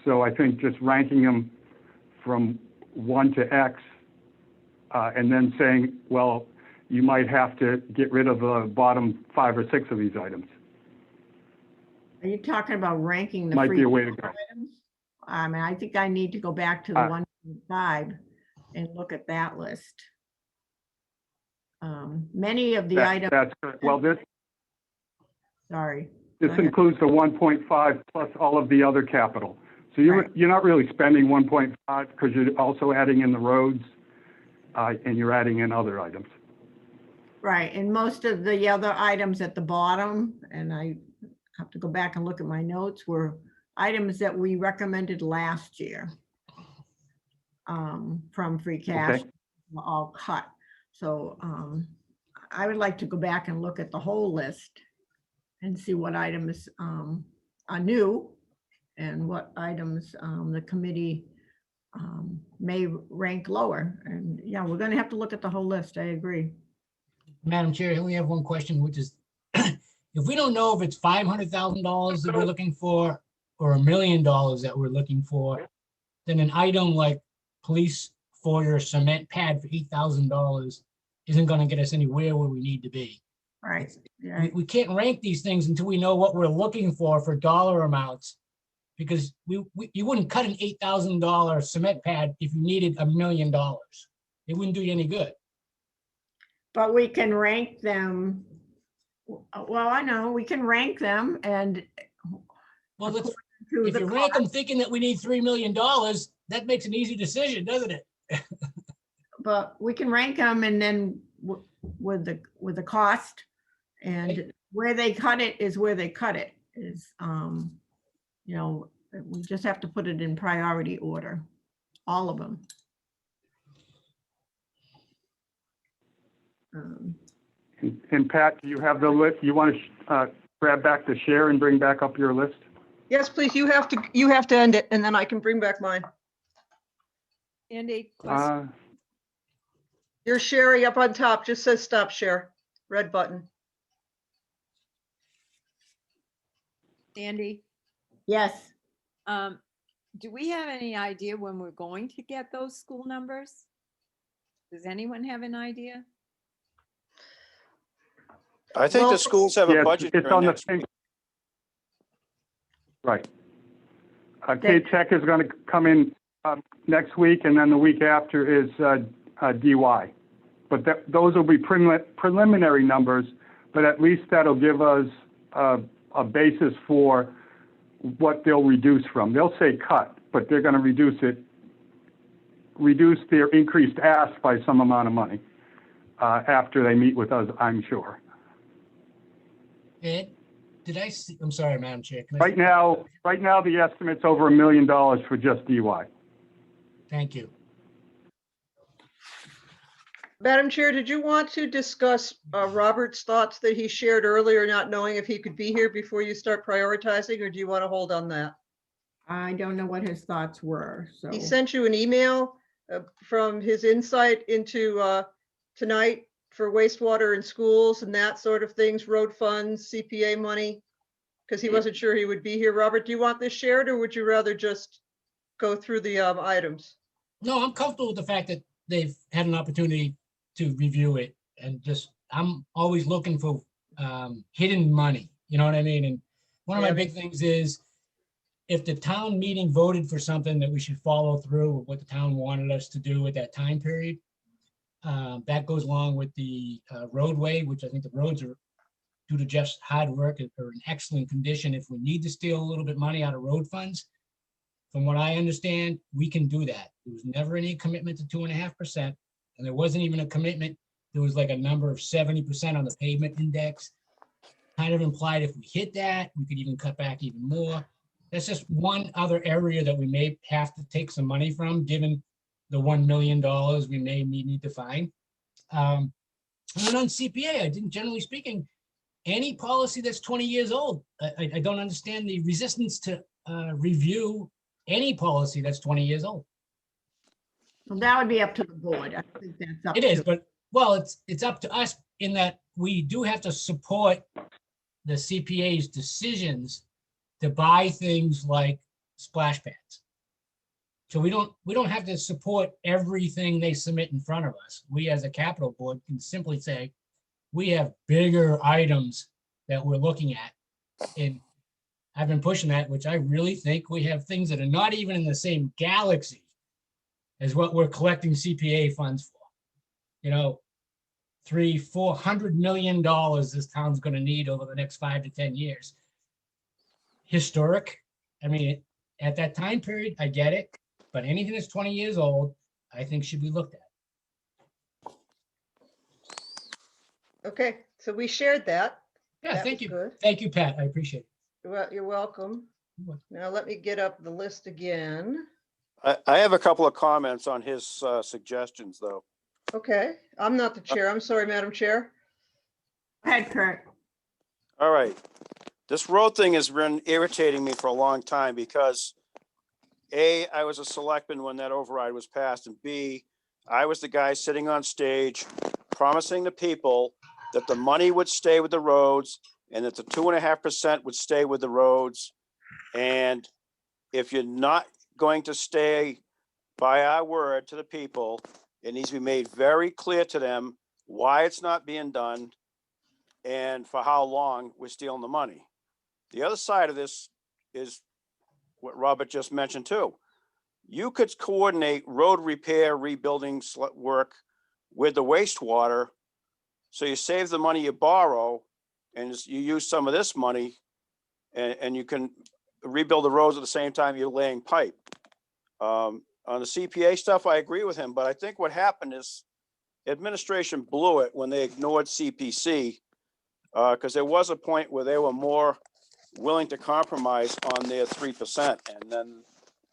So I think just ranking them from 1 to X, and then saying, well, you might have to get rid of the bottom 5 or 6 of these items. Are you talking about ranking the Might free be a way to cash go. items? I mean, I think I need to go back to the 1.5 and look at that list. Many of the items. That's correct. Well, this Sorry. this Go ahead. includes the 1.5 plus all of the other capital. So you're not really spending 1.5 because you're also adding in the roads, and you're adding in other items. Right, and most of the other items at the bottom, and I have to go back and look at my notes, were items that we recommended last year from free cash, Okay. all cut. So I would like to go back and look at the whole list and see what items are new and what items the committee may rank lower. And yeah, we're gonna have to look at the whole list, I agree. Madam Chair, I only have one question, which is, if we don't know if it's $500,000 that we're looking for or $1 million that we're looking for, then an item like police foyer cement pad for $8,000 isn't going to get us anywhere where we need to be. Right. Yeah. We can't rank these things until we know what we're looking for dollar amounts, because you wouldn't cut an $8,000 cement pad if you needed $1 million. It wouldn't do you any good. But we can rank them. Well, I know, we can rank them and. Well, if to you the rank them thinking that we need $3 million, that makes an easy decision, doesn't it? But we can rank them and then with the cost, and where they cut it is where they cut it is, you know, we just have to put it in priority order, all of them. And Pat, do you have the list? You want to grab back the share and bring back up your list? Yes, please. You have to end it, and then I can bring back mine. Andy, question? Your Sherry up on top just says stop share, red button. Andy, Yes. do we have any idea when we're going to get those school numbers? Does anyone have an idea? I think the schools have a Yes, budget. it's hearing on the next week. Right. K-Tech is going to come in next week, and then the week after is DY. But those will be preliminary numbers, but at least that'll give us a basis for what they'll reduce from. They'll say cut, but they're going to reduce their increased ask by some amount of money after they meet with us, I'm sure. Ed, did I see, I'm sorry, Madam Chair. Can I Right now, the estimate's over $1 million for just DY. Thank you. Madam Chair, did you want to discuss Robert's thoughts that he shared earlier, not knowing if he could be here before you start prioritizing, or do you want to hold on that? I don't know what his thoughts were, so. He sent you an email from his insight into tonight for wastewater in schools and that sort of things, road funds, CPA money, because he wasn't sure he would be here. Robert, do you want this shared, or would you rather just go through the items? No, I'm comfortable with the fact that they've had an opportunity to review it, and just, I'm always looking for hidden money, you know what I mean? And one of my big things is, if the town meeting voted for something, that we should follow through with what the town wanted us to do at that time period. That goes along with the roadway, which I think the roads are, due to Jeff's hard work, are in excellent condition. If we need to steal a little bit money out of road funds, from what I understand, we can do that. There was never any commitment to 2.5%, and there wasn't even a commitment. There was like a number of 70% on the pavement index. Kind of implied if we hit that, we could even cut back even more. That's just one other area that we may have to take some money from, given the $1 million we may need to find. And then on CPA, I think generally speaking, any policy that's 20 years old. I don't understand the resistance to review any policy that's 20 years old. Well, that would be up to the board. I think that's up It is, to. but, well, it's up to us in that we do have to support the CPA's decisions to buy things like splash pads. So we don't have to support everything they submit in front of us. We as a capital board can simply say, we have bigger items that we're looking at. And I've been pushing that, which I really think we have things that are not even in the same galaxy as what we're collecting CPA funds for. You know, $300-400 million this town's going to need over the next 5 to 10 years. Historic. I mean, at that time period, I get it, but anything that's 20 years old, I think should be looked at. Okay, so we shared that. Yeah, That thank was you. good. Thank you, Pat. I appreciate it. Well, you're welcome. Now let me get up the list again. I have a couple of comments on his suggestions, though. Okay, I'm not the chair. I'm sorry, Madam Chair. Go ahead, Kurt. All right. This road thing has been irritating me for a long time because A, I was a selectman when that override was passed, and B, I was the guy sitting on stage promising the people that the money would stay with the roads and that the 2.5% would stay with the roads. And if you're not going to stay by our word to the people, it needs to be made very clear to them why it's not being done and for how long we're stealing the money. The other side of this is what Robert just mentioned too. You could coordinate road repair, rebuilding work with the wastewater. So you save the money you borrow and you use some of this money and you can rebuild the roads at the same time you're laying pipe. On the CPA stuff, I agree with him, but I think what happened is administration blew it when they ignored CPC because there was a point where they were more willing to compromise on their 3%, and then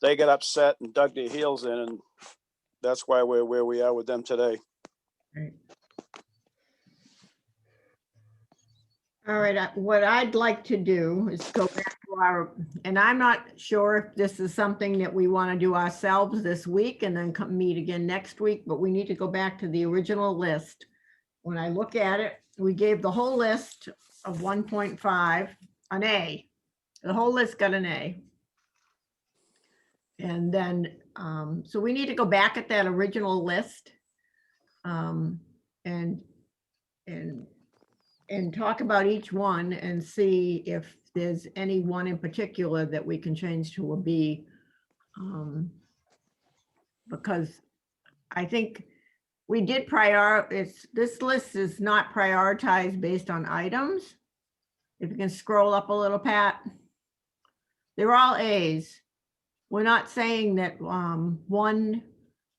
they got upset and dug their heels in, and that's why we're where we are with them today. Right. All right, what I'd like to do is go back to our, and I'm not sure if this is something that we want to do ourselves this week and then come meet again next week, but we need to go back to the original list. When I look at it, we gave the whole list of 1.5 an A. The whole list got an A. And then, so we need to go back at that original list and talk about each one and see if there's any one in particular that we can change to a B. Because I think we did this list is not prioritized based on items. If you can scroll up a little, Pat. They're all A's. We're not saying that one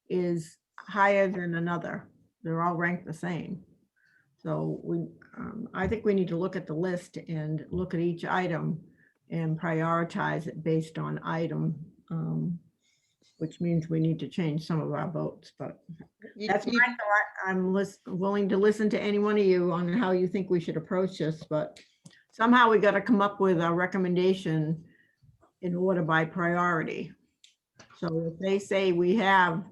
is higher than another. They're all ranked the same. So I think we need to look at the list and look at each item and prioritize it based on item, which means we need to change some of our votes, but that's my thought. I'm willing to listen to any one of you on how you think we should approach this, but somehow we got to come up with a recommendation in order by priority. So if they say we have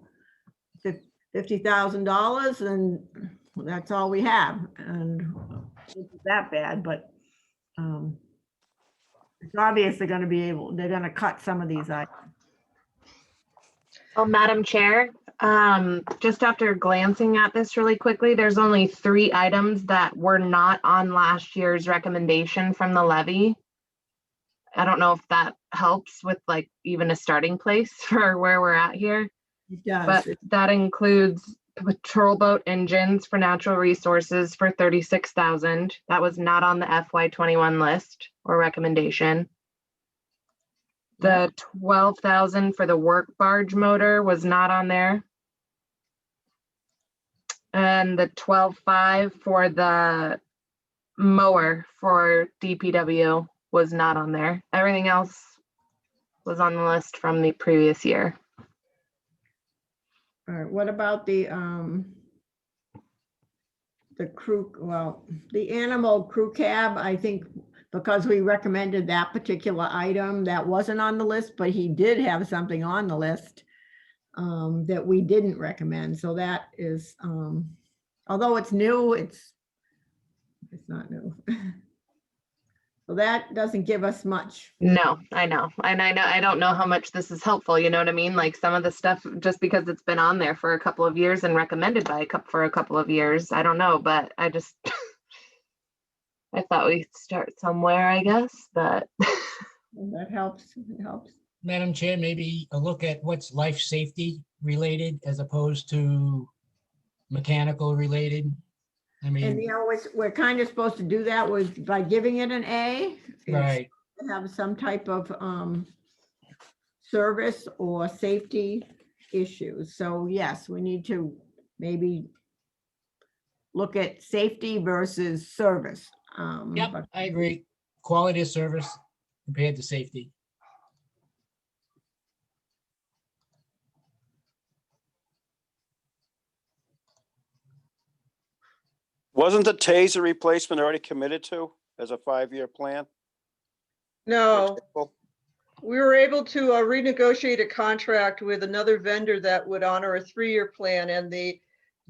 $50,000, then that's all we have, and it's that bad, but it's obvious they're going to cut some of these items. Oh, Madam Chair, just after glancing at this really quickly, there's only 3 items that were not on last year's recommendation from the levy. I don't know if that helps with like even a starting place for where we're at here. It does. But that includes patrol boat engines for natural resources for $36,000. That was not on the FY21 list or recommendation. The $12,000 for the work barge motor was not on there. And the $12,500 for the mower for DPW was not on there. Everything else was on the list from the previous year. All right, what about the the crew, well, the animal crew cab, I think because we recommended that particular item, that wasn't on the list, but he did have something on the list that we didn't recommend. So that is, although it's new, it's not new. So that doesn't give us much. No, I know. And I know, I don't know how much this is helpful, you know what I mean? Like some of the stuff, just because it's been on there for a couple of years and recommended by for a couple of years, I don't know, but I just, I thought we'd start somewhere, I guess, but. That helps, it helps. Madam Chair, maybe a look at what's life safety related as opposed to mechanical related. I And mean, you know, we're kind of supposed to do that with, by giving it an A. It's right. to have some type of service or safety issues. So yes, we need to maybe look at safety versus service. Yep, But I agree. Quality of service compared to safety. Wasn't the Taser replacement already committed to as a 5-year plan? No, we were able to renegotiate a contract with another vendor that would honor a 3-year plan, and the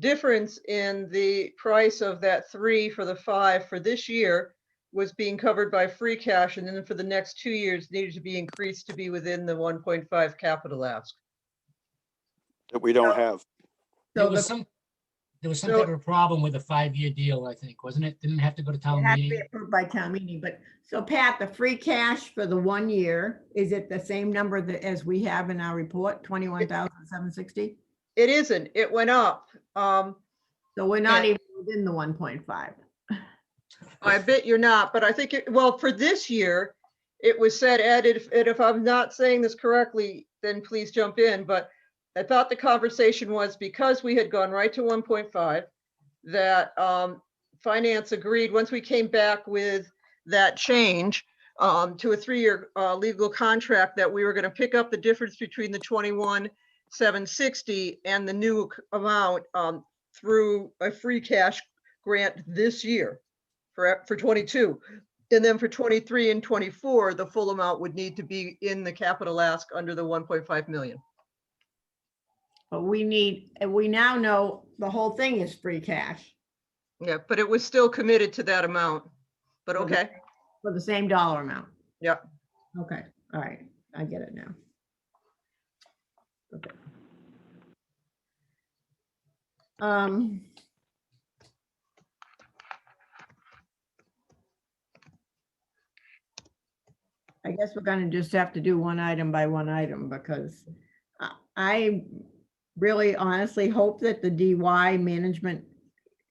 difference in the price of that 3 for the 5 for this year was being covered by free cash, and then for the next 2 years needed to be increased to be within the 1.5 capital ask. That we don't have. There was some type of a problem with a 5-year deal, I think, wasn't it? Didn't have to go to it town has to be meeting. approved by town meeting, but so Pat, the free cash for the 1 year, is it the same number that as we have in our report, 21,760? It isn't, it went up. So we're not Yeah. even within the 1.5. I bet you're not, but I think, well, for this year, it was said, Ed, if I'm not saying this correctly, then please jump in, but I thought the conversation was because we had gone right to 1.5, that finance agreed, once we came back with that change to a 3-year legal contract, that we were going to pick up the difference between the 21,760 and the new amount through a free cash grant this year for 22. And then for 23 and 24, the full amount would need to be in the capital ask under the 1.5 million. But we now know the whole thing is free cash. Yeah, but it was still committed to that amount, but okay. For the same dollar amount. Yep. Okay, all right, I get it now. Okay. I guess we're gonna just have to do one item by one item because I really honestly hope that the DY management,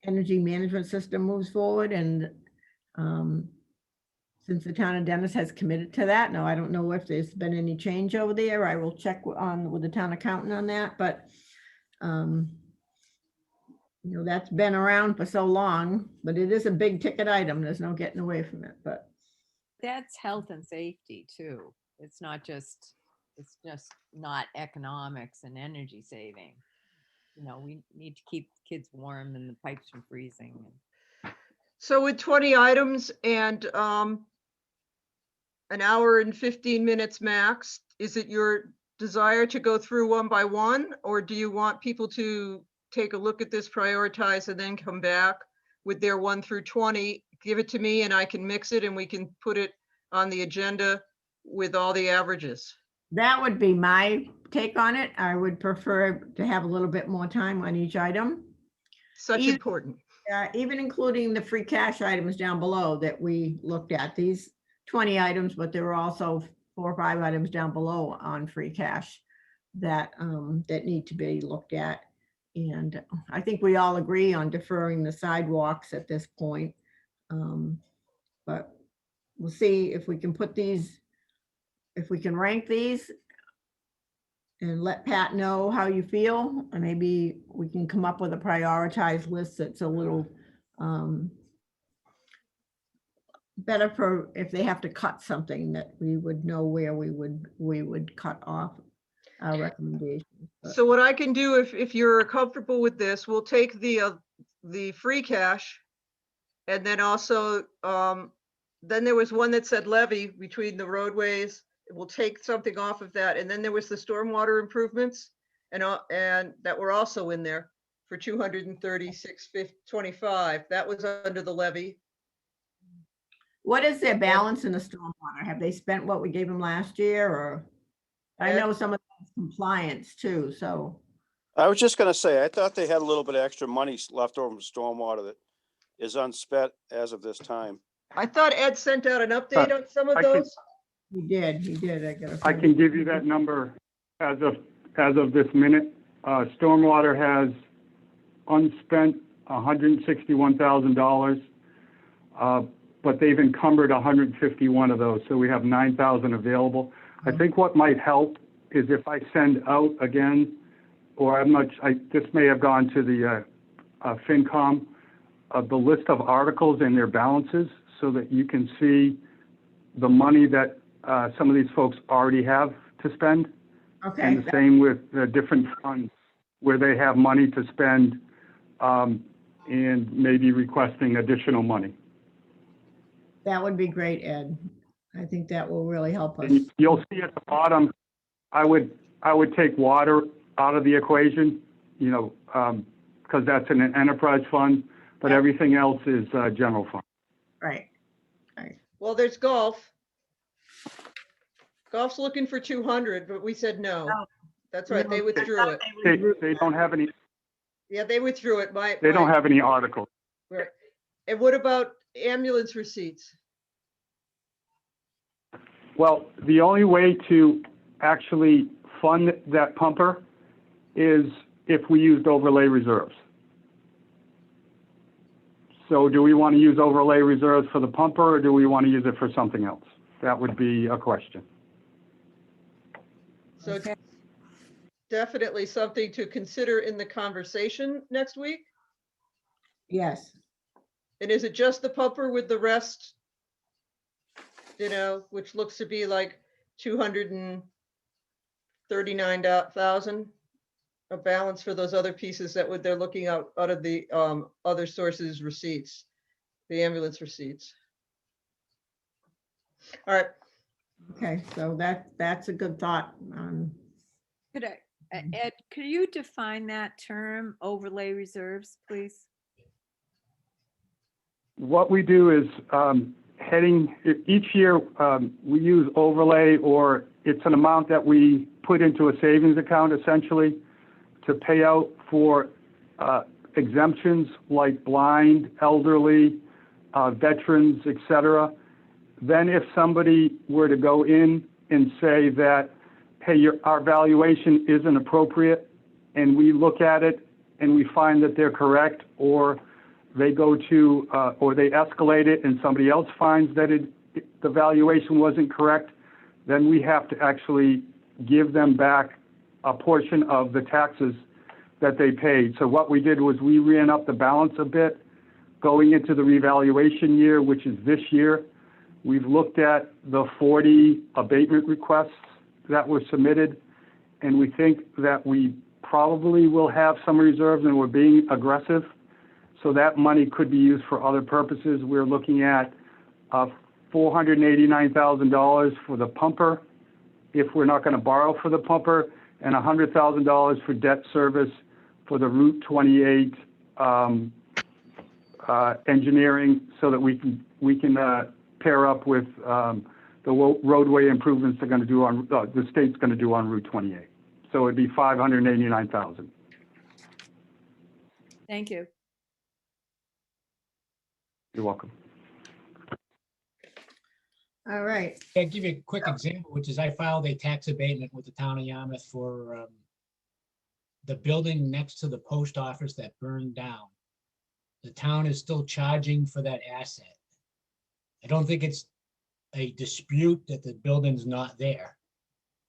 energy management system moves forward, and since the town of Dennis has committed to that, now I don't know if there's been any change over there. I will check with the town accountant on that, but you know, that's been around for so long, but it is a big ticket item. There's no getting away from it, but. That's health and safety too. It's just not economics and energy saving. You know, we need to keep kids warm and the pipes from freezing. So with 20 items and an hour and 15 minutes max, is it your desire to go through one by one, or do you want people to take a look at this, prioritize, and then come back with their 1 through 20, give it to me and I can mix it and we can put it on the agenda with all the averages? That would be my take on it. I would prefer to have a little bit more time on each item. Such important. Even including the free cash items down below that we looked at, these 20 items, but there were also 4 or 5 items down below on free cash that that need to be looked at. And I think we all agree on deferring the sidewalks at this point. But we'll see if we can put these, if we can rank these and let Pat know how you feel, and maybe we can come up with a prioritized list that's a little better for if they have to cut something, that we would know where we would cut off our recommendations. So what I can do, if you're comfortable with this, we'll take the the free cash. And then also, then there was one that said levy between the roadways. We'll take something off of that. And then there was the stormwater improvements and that were also in there for 236,25. That was under the levy. What is their balance in the stormwater? Have they spent what we gave them last year, or? I know some of that's compliance too, so. I was just gonna say, I thought they had a little bit of extra money left over from stormwater that is unspent as of this time. I thought Ed sent out an update on some of I can- those. He did. I can give you that number as of this minute. Stormwater has unspent $161,000, but they've encumbered 151 of those, so we have 9,000 available. I think what might help is if I send out again, or this may have gone to the FinCom, the list of articles and their balances, so that you can see the money that some of these folks already have to spend. Okay. And the same with the different funds where they have money to spend and maybe requesting additional money. That would be great, Ed. I think that will really help us. And you'll see at the bottom, I would take water out of the equation, because that's an enterprise fund, but everything else is general fund. Right. Well, there's golf. Golf's looking for 200, but we said no. That's right, they withdrew it. They don't have any. Yeah, they withdrew it. They don't have any articles. Right. And what about ambulance receipts? Well, the only way to actually fund that pumper is if we used overlay reserves. So do we want to use overlay reserves for the pumper, or do we want to use it for something else? That would be a question. So it's definitely something to consider in the conversation next week. Yes. And is it just the pumper with the rest, which looks to be like 239,000, a balance for those other pieces that they're looking out of the other sources receipts, the ambulance receipts. All right. Okay, so that's a good thought. Could I, Ed, could you define that term, overlay reserves, please? What we do is each year we use overlay, or it's an amount that we put into a savings account essentially to pay out for exemptions like blind, elderly, veterans, etc. Then if somebody were to go in and say that, hey, our valuation isn't appropriate, and we look at it and we find that they're correct, or they go to, or they escalate it and somebody else finds that the valuation wasn't correct, then we have to actually give them back a portion of the taxes that they paid. So what we did was we ran up the balance a bit going into the revaluation year, which is this year. We've looked at the 40 abatement requests that were submitted, and we think that we probably will have some reserves, and we're being aggressive. So that money could be used for other purposes. We're looking at $489,000 for the pumper, if we're not going to borrow for the pumper, and $100,000 for debt service for the Route 28 engineering, so that we can pair up with the roadway improvements they're going to do on the state's going to do on Route 28. So it'd be $589,000. Thank you. You're welcome. All right. I'll give you a quick example, which is I filed a tax abatement with the town of Yarmouth for the building next to the post office that burned down. The town is still charging for that asset. I don't think it's a dispute that the building's not there.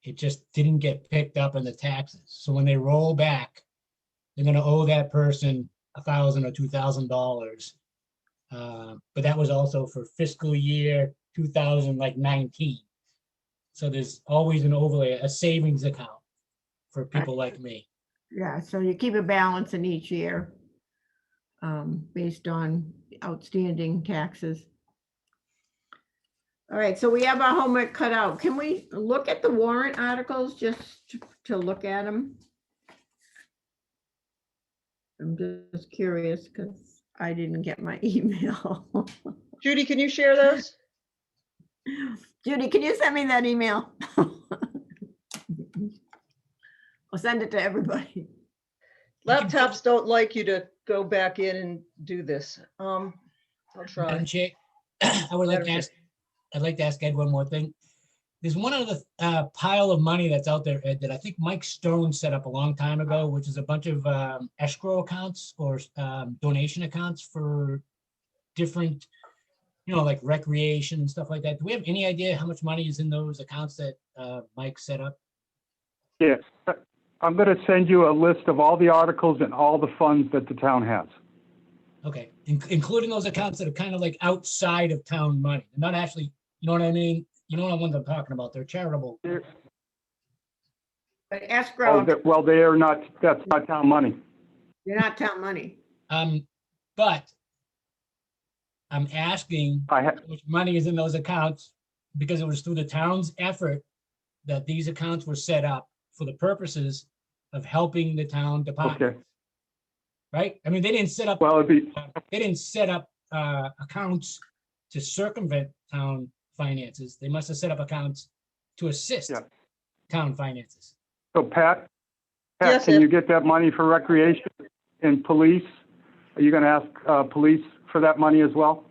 It just didn't get picked up in the taxes. So when they roll back, they're going to owe that person $1,000 or $2,000. But that was also for fiscal year 2019. So there's always an overlay, a savings account for people like me. Yeah, so you keep a balance in each year. based on outstanding taxes. All right, so we have our homework cut out. Can we look at the warrant articles just to look at them? I'm just curious because I didn't get my email. Judy, can you share those? Judy, can you send me that email? I'll send it to everybody. Laptops don't like you to go back in and do this. I'll try. Madam Chair, I'd like to ask Ed one more thing. There's one other pile of money that's out there, Ed, that I think Mike Stone set up a long time ago, which is a bunch of escrow accounts or donation accounts for different, like recreation and stuff like that. Do we have any idea how much money is in those accounts that Mike set up? Yes, I'm going to send you a list of all the articles and all the funds that the town has. Okay, including those accounts that are kind of like outside of town money, not actually, you know what I mean? You know what I'm talking about? They're charitable. But escrow, Well, they are not, that's not town money. they're not town money. But I'm asking how much money is in those accounts because it was through the town's effort that these accounts were set up for the purposes of helping the town department. Okay. Right? I mean, they didn't set up. Well, they didn't set up accounts to circumvent town finances. They must have set up accounts to assist town finances. So Pat, Yes, can Ed. you get that money for recreation and police? Are you going to ask police for that money as well?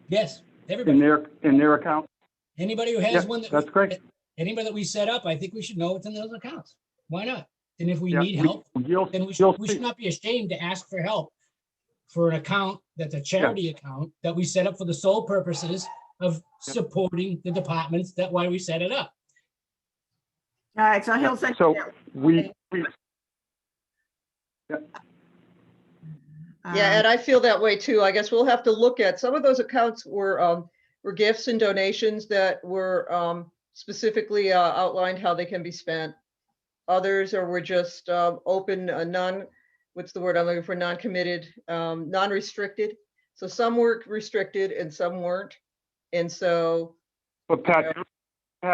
Yes, everybody. In their account? Anybody who has Yeah, one that's great. Anybody that we set up, I think we should know what's in those accounts. Why not? And if we Yeah, need help, then we you'll should see. not be ashamed to ask for help for an account that's a charity account that we set up for the sole purposes of supporting the departments. That's why we set it up. All right, so he'll send. So Yeah, and I feel that way too. I guess we'll have to look at, some of those accounts were gifts and donations that were specifically outlined how they can be spent. Others were just open, what's the word I'm looking for, non-committed, non-restricted. So some were restricted and some weren't. And so. But Pat,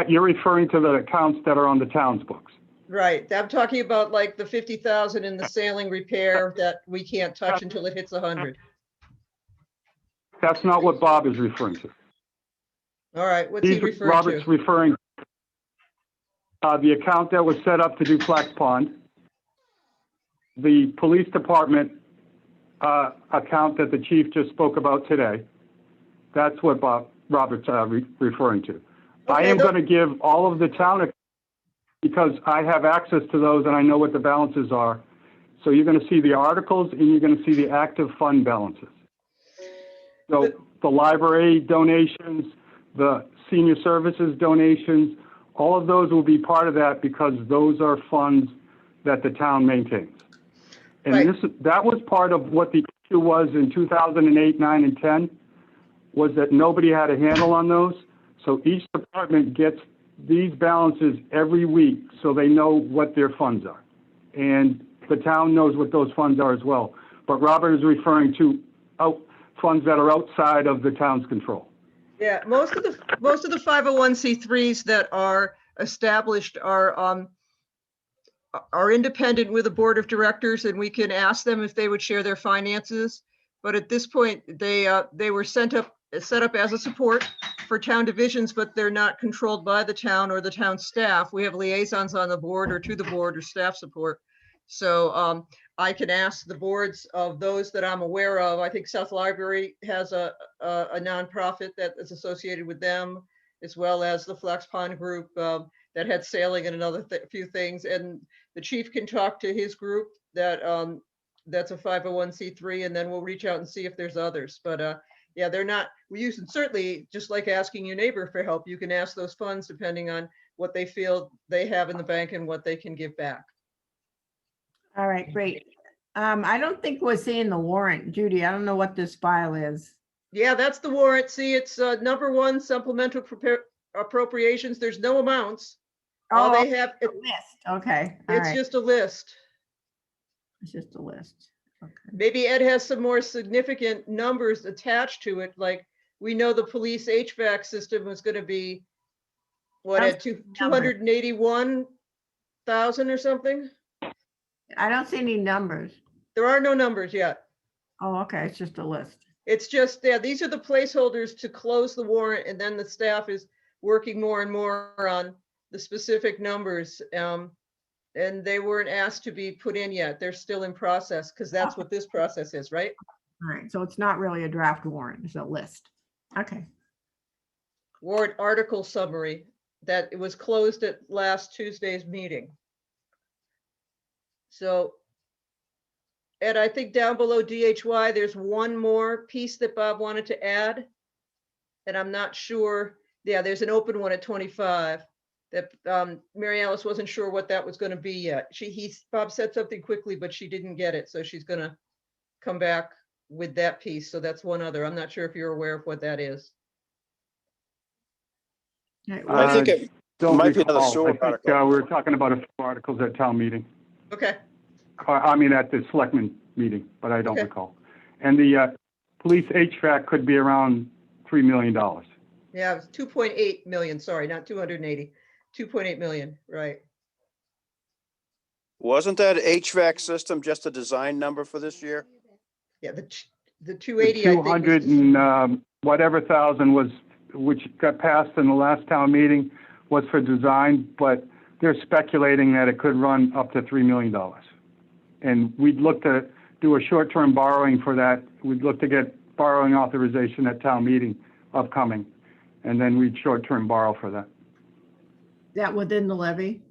you're referring to the accounts that are on the town's books. Right. I'm talking about like the 50,000 in the sailing repair that we can't touch until it hits 100. That's not what Bob is referring to. All right. What's he referring Robert's to? referring the account that was set up to do Flax Pond, the police department account that the chief just spoke about today. That's what Robert's referring to. I am going to give all of the town, because I have access to those and I know what the balances are. So you're going to see the articles and you're going to see the active fund balances. So the library donations, the senior services donations, all of those will be part of that because those are funds that the town maintains. And that was part of what the issue was in 2008, 9, and 10, was that nobody had a handle on those. So each department gets these balances every week so they know what their funds are. And the town knows what those funds are as well. But Robert is referring to funds that are outside of the town's control. Yeah, most of the 501c3s that are established are independent with a board of directors, and we can ask them if they would share their finances. But at this point, they were set up as a support for town divisions, but they're not controlled by the town or the town staff. We have liaisons on the board or to the board or staff support. So I can ask the boards of those that I'm aware of. I think South Library has a nonprofit that is associated with them, as well as the Flax Pond Group that had sailing and another few things. And the chief can talk to his group that that's a 501c3, and then we'll reach out and see if there's others. But yeah, they're not, we use, and certainly just like asking your neighbor for help, you can ask those funds depending on what they feel they have in the bank and what they can give back. All right, great. I don't think we're seeing the warrant. Judy, I don't know what this file is. Yeah, that's the warrant. See, it's number 1, supplemental appropriations. There's no amounts. All they have, a list. Okay. All it's right. just a list. It's just a list. Maybe Ed has some more significant numbers attached to it, like we know the police HVAC system was gonna be, what, at 281,000 or something? I don't see any numbers. There are no numbers yet. Oh, okay, it's just a list. It's just, yeah, these are the placeholders to close the warrant, and then the staff is working more and more on the specific numbers. And they weren't asked to be put in yet. They're still in process, because that's what this process is, right? All right, so it's not really a draft warrant, it's a list. Okay. Warrant article summary, that it was closed at last Tuesday's meeting. So, and I think down below DHY, there's one more piece that Bob wanted to add. And I'm not sure, yeah, there's an open one at 25 that Mary Alice wasn't sure what that was going to be yet. Bob said something quickly, but she didn't get it. So she's going to come back with that piece. So that's one other. I'm not sure if you're aware of what that is. I think it Don't might be another recall. sewer I think, article. we were talking about a few articles at town meeting. Okay. I mean, at the selectmen meeting, but I don't Okay. recall. And the police HVAC could be around $3 million. Yeah, it was 2.8 million, sorry, not 280, 2.8 million, right? Wasn't that HVAC system just a design number for this year? Yeah, the The 280, I think. 200 and whatever thousand was, which got passed in the last town meeting, was for design, but they're speculating that it could run up to $3 million. And we'd look to do a short-term borrowing for that. We'd look to get borrowing authorization at town meeting upcoming, and then we'd short-term borrow for that. That within the levy?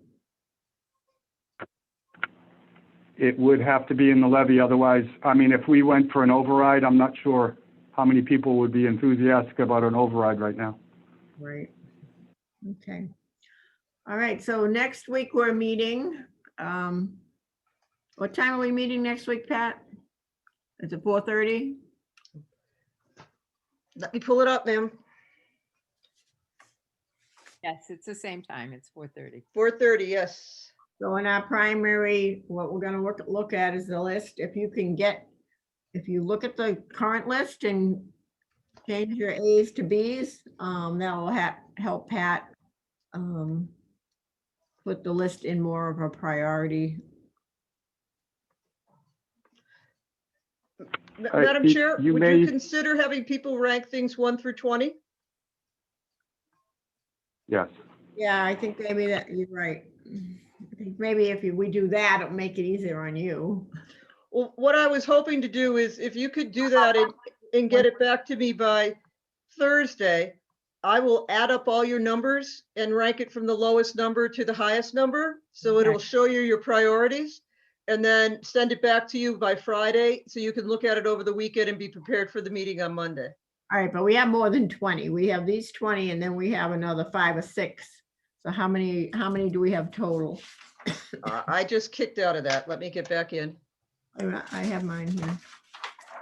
It would have to be in the levy, otherwise, I mean, if we went for an override, I'm not sure how many people would be enthusiastic about an override right now. Right. Okay. All right, so next week we're meeting. What time are we meeting next week, Pat? Is it 4:30? Let me pull it up, ma'am. Yes, it's the same time. It's 4:30. 4:30, yes. So in our primary, what we're gonna look at is the list. If you look at the current list and change your As to Bs, that will help Pat put the list in more of a priority. Madam Chair, you would may- you consider having people rank things 1 through 20? Yes. Yeah, I think maybe that, you're right. I think maybe if we do that, it'll make it easier on you. Well, what I was hoping to do is if you could do that and get it back to me by Thursday, I will add up all your numbers and rank it from the lowest number to the highest number. So it'll show you your priorities, and then send it back to you by Friday so you can look at it over the weekend and be prepared for the meeting on Monday. All right, but we have more than 20. We have these 20 and then we have another 5 or 6. So how many do we have total? I just kicked out of that. Let me get back in. I have mine here.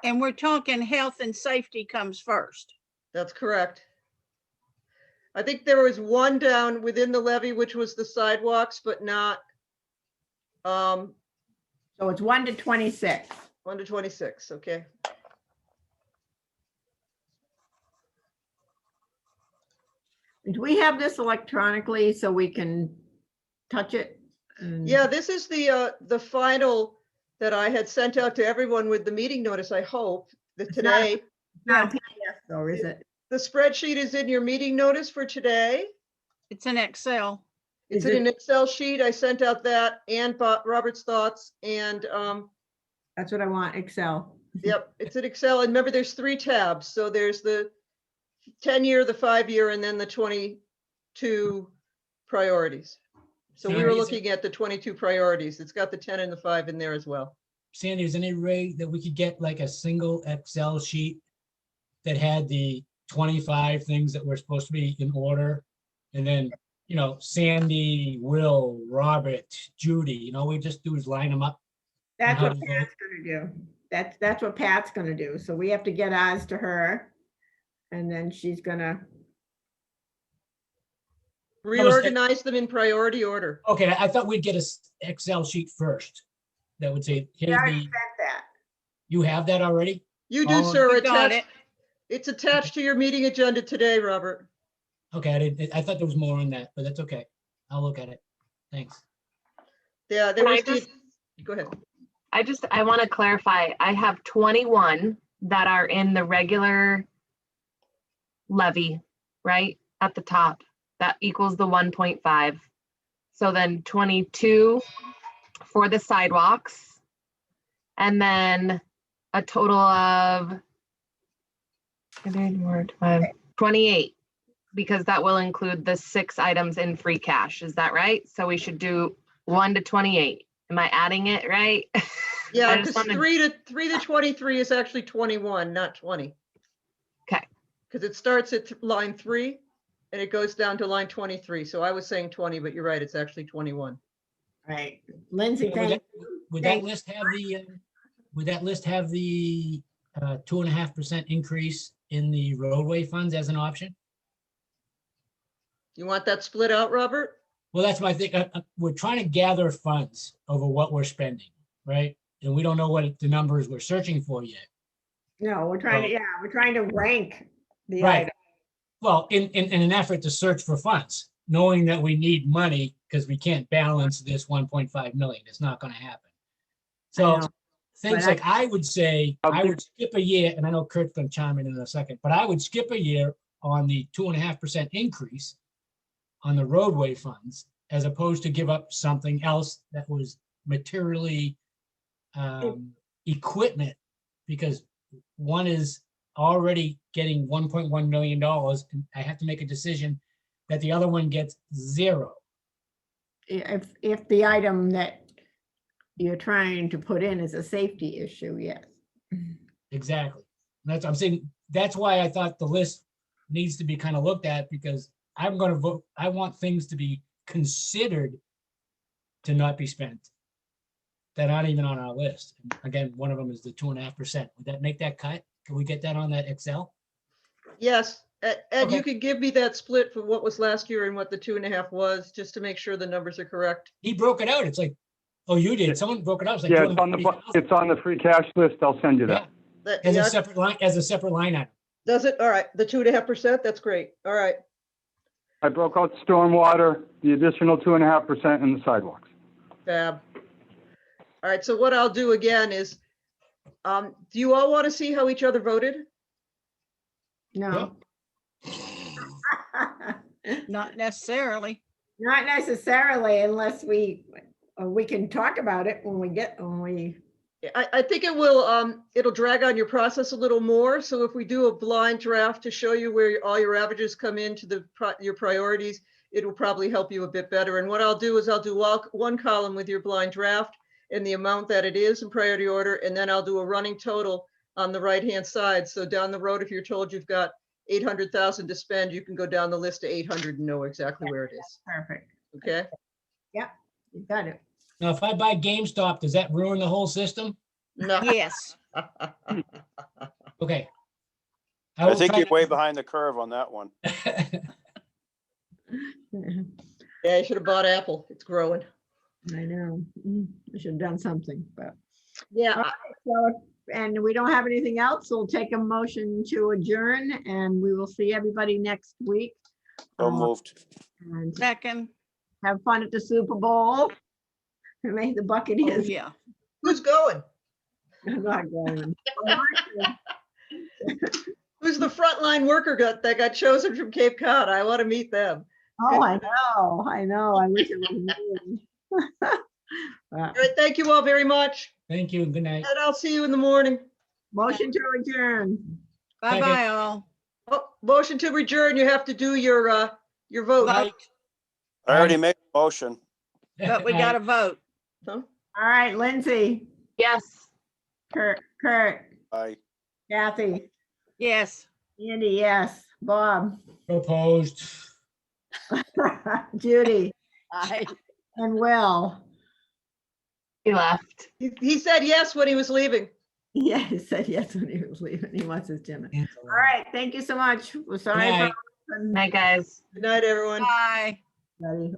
And we're talking health and safety comes first. That's correct. I think there was one down within the levy, which was the sidewalks, but not. So it's 1 to 26. 1 to 26, okay. Do we have this electronically so we can touch it? Yeah, this is the final that I had sent out to everyone with the meeting notice, I hope, that today. Not a PDF though, is it? The spreadsheet is in your meeting notice for today. It's in Excel. It's Is in an Excel sheet. I sent out that and Robert's thoughts and That's what I want, Excel. yep, it's in Excel. And remember, there's 3 tabs. So there's the 10-year, the 5-year, and then the 22 priorities. So we Sandy, were is looking at the 22 priorities. It's got the 10 and the 5 in there as well. Sandy, is there any way that we could get like a single Excel sheet that had the 25 things that were supposed to be in order? And then, you know, Sandy, Will, Robert, Judy, we just do is line them up. That's how what to Pat's gonna do. That's what Pat's gonna do. So we have to get ours to her. And then she's gonna, Reorganize them in priority order. Okay, I thought we'd get a Excel sheet first that would say, we here's already the, sent that. You have that already? You do, Oh, sir. we got Attached- It's attached to your meeting agenda today, Robert. Okay, I thought there was more on that, but that's okay. I'll look at it. Thanks. Yeah, there Can I was the, just, go ahead. I want to clarify, I have 21 that are in the regular levy, right? At the top, that equals the 1.5. So then 22 for the sidewalks. And then a total of 28, because that will include the 6 items in free cash. Is that right? So we should do 1 to 28. Am I adding it right? Yeah, I just because wanna- 3 to 23 is actually 21, not 20. Okay. Because it starts at line 3 and it goes down to line 23. So I was saying 20, but you're right, it's actually 21. Right. Lindsay, Would thank that- you. Would that Thank- list have the 2.5% increase in the roadway funds as an option? You want that split out, Robert? Well, that's my thing. We're trying to gather funds over what we're spending, right? And we don't know what the numbers we're searching for yet. No, we're trying to, Oh. yeah, we're trying to rank the Right. items. Well, in an effort to search for funds, knowing that we need money because we can't balance this 1.5 million. It's not going to happen. So know, things but like I would say, I would skip a year, and I know Kurt's going to chime in a second, but I would skip a year on the 2.5% increase on the roadway funds, as opposed to give up something else that was materially equipment, because one is already getting $1.1 million, and I have to make a decision that the other one gets 0. If the item that you're trying to put in is a safety issue, yes. Exactly. I'm saying, that's why I thought the list needs to be kind of looked at, because I'm going to vote, I want things to be considered to not be spent that aren't even on our list. Again, one of them is the 2.5%. Would that make that cut? Can we get that on that Excel? Yes. Ed, Okay. you could give me that split for what was last year and what the 2.5 was, just to make sure the numbers are correct. He broke it out. It's like, oh, you did. Someone broke it out. It's like Yeah, it's on the, 240,000. it's on the free cash list. I'll send you that. As Yeah, a separate line, item. does it? All right, the 2.5%, that's great. All right. I broke out stormwater, the additional 2.5% and the sidewalks. Fab. All right, so what I'll do again is, do you all want to see how each other voted? No. Not necessarily. Not necessarily unless we can talk about it when we. I think it will, it'll drag on your process a little more. So if we do a blind draft to show you where all your averages come into your priorities, it will probably help you a bit better. And what I'll do is I'll do one column with your blind draft and the amount that it is in priority order. And then I'll do a running total on the right-hand side. So down the road, if you're told you've got 800,000 to spend, you can go down the list to 800 and know exactly where it is. Perfect. Okay? Yep, you got it. Now, if I buy GameStop, does that ruin the whole system? No. Yes. Okay. I think you're way behind the curve on that one. Yeah, you should have bought Apple. It's growing. I know. I should have done something, but. Yeah. All right, so, and we don't have anything else. We'll take a motion to adjourn and we will see everybody next week. So moved. And Second. have fun at the Super Bowl. May the Buccaneers. Oh, yeah. Who's going? I'm not going. Who's the frontline worker that got chosen from Cape Cod? I want to meet them. Oh, I know. I wish it was me. All right, thank you all very much. Thank you and good night. And I'll see you in the morning. Motion to adjourn. Bye-bye all. Oh, motion to adjourn. You have to do your vote. I already made a motion. But we got to vote. Huh? All right, Lindsay. Yes. Kurt. Aye. Kathy. Yes. Andy, yes. Bob. Opposed. Judy. Aye. And Will. He left. He said yes when he was leaving. Yeah, he said yes when he was leaving. He wants his dinner. All right, thank you so much. We're sorry Night. for. Night, guys. Good night, everyone. Bye. Bye.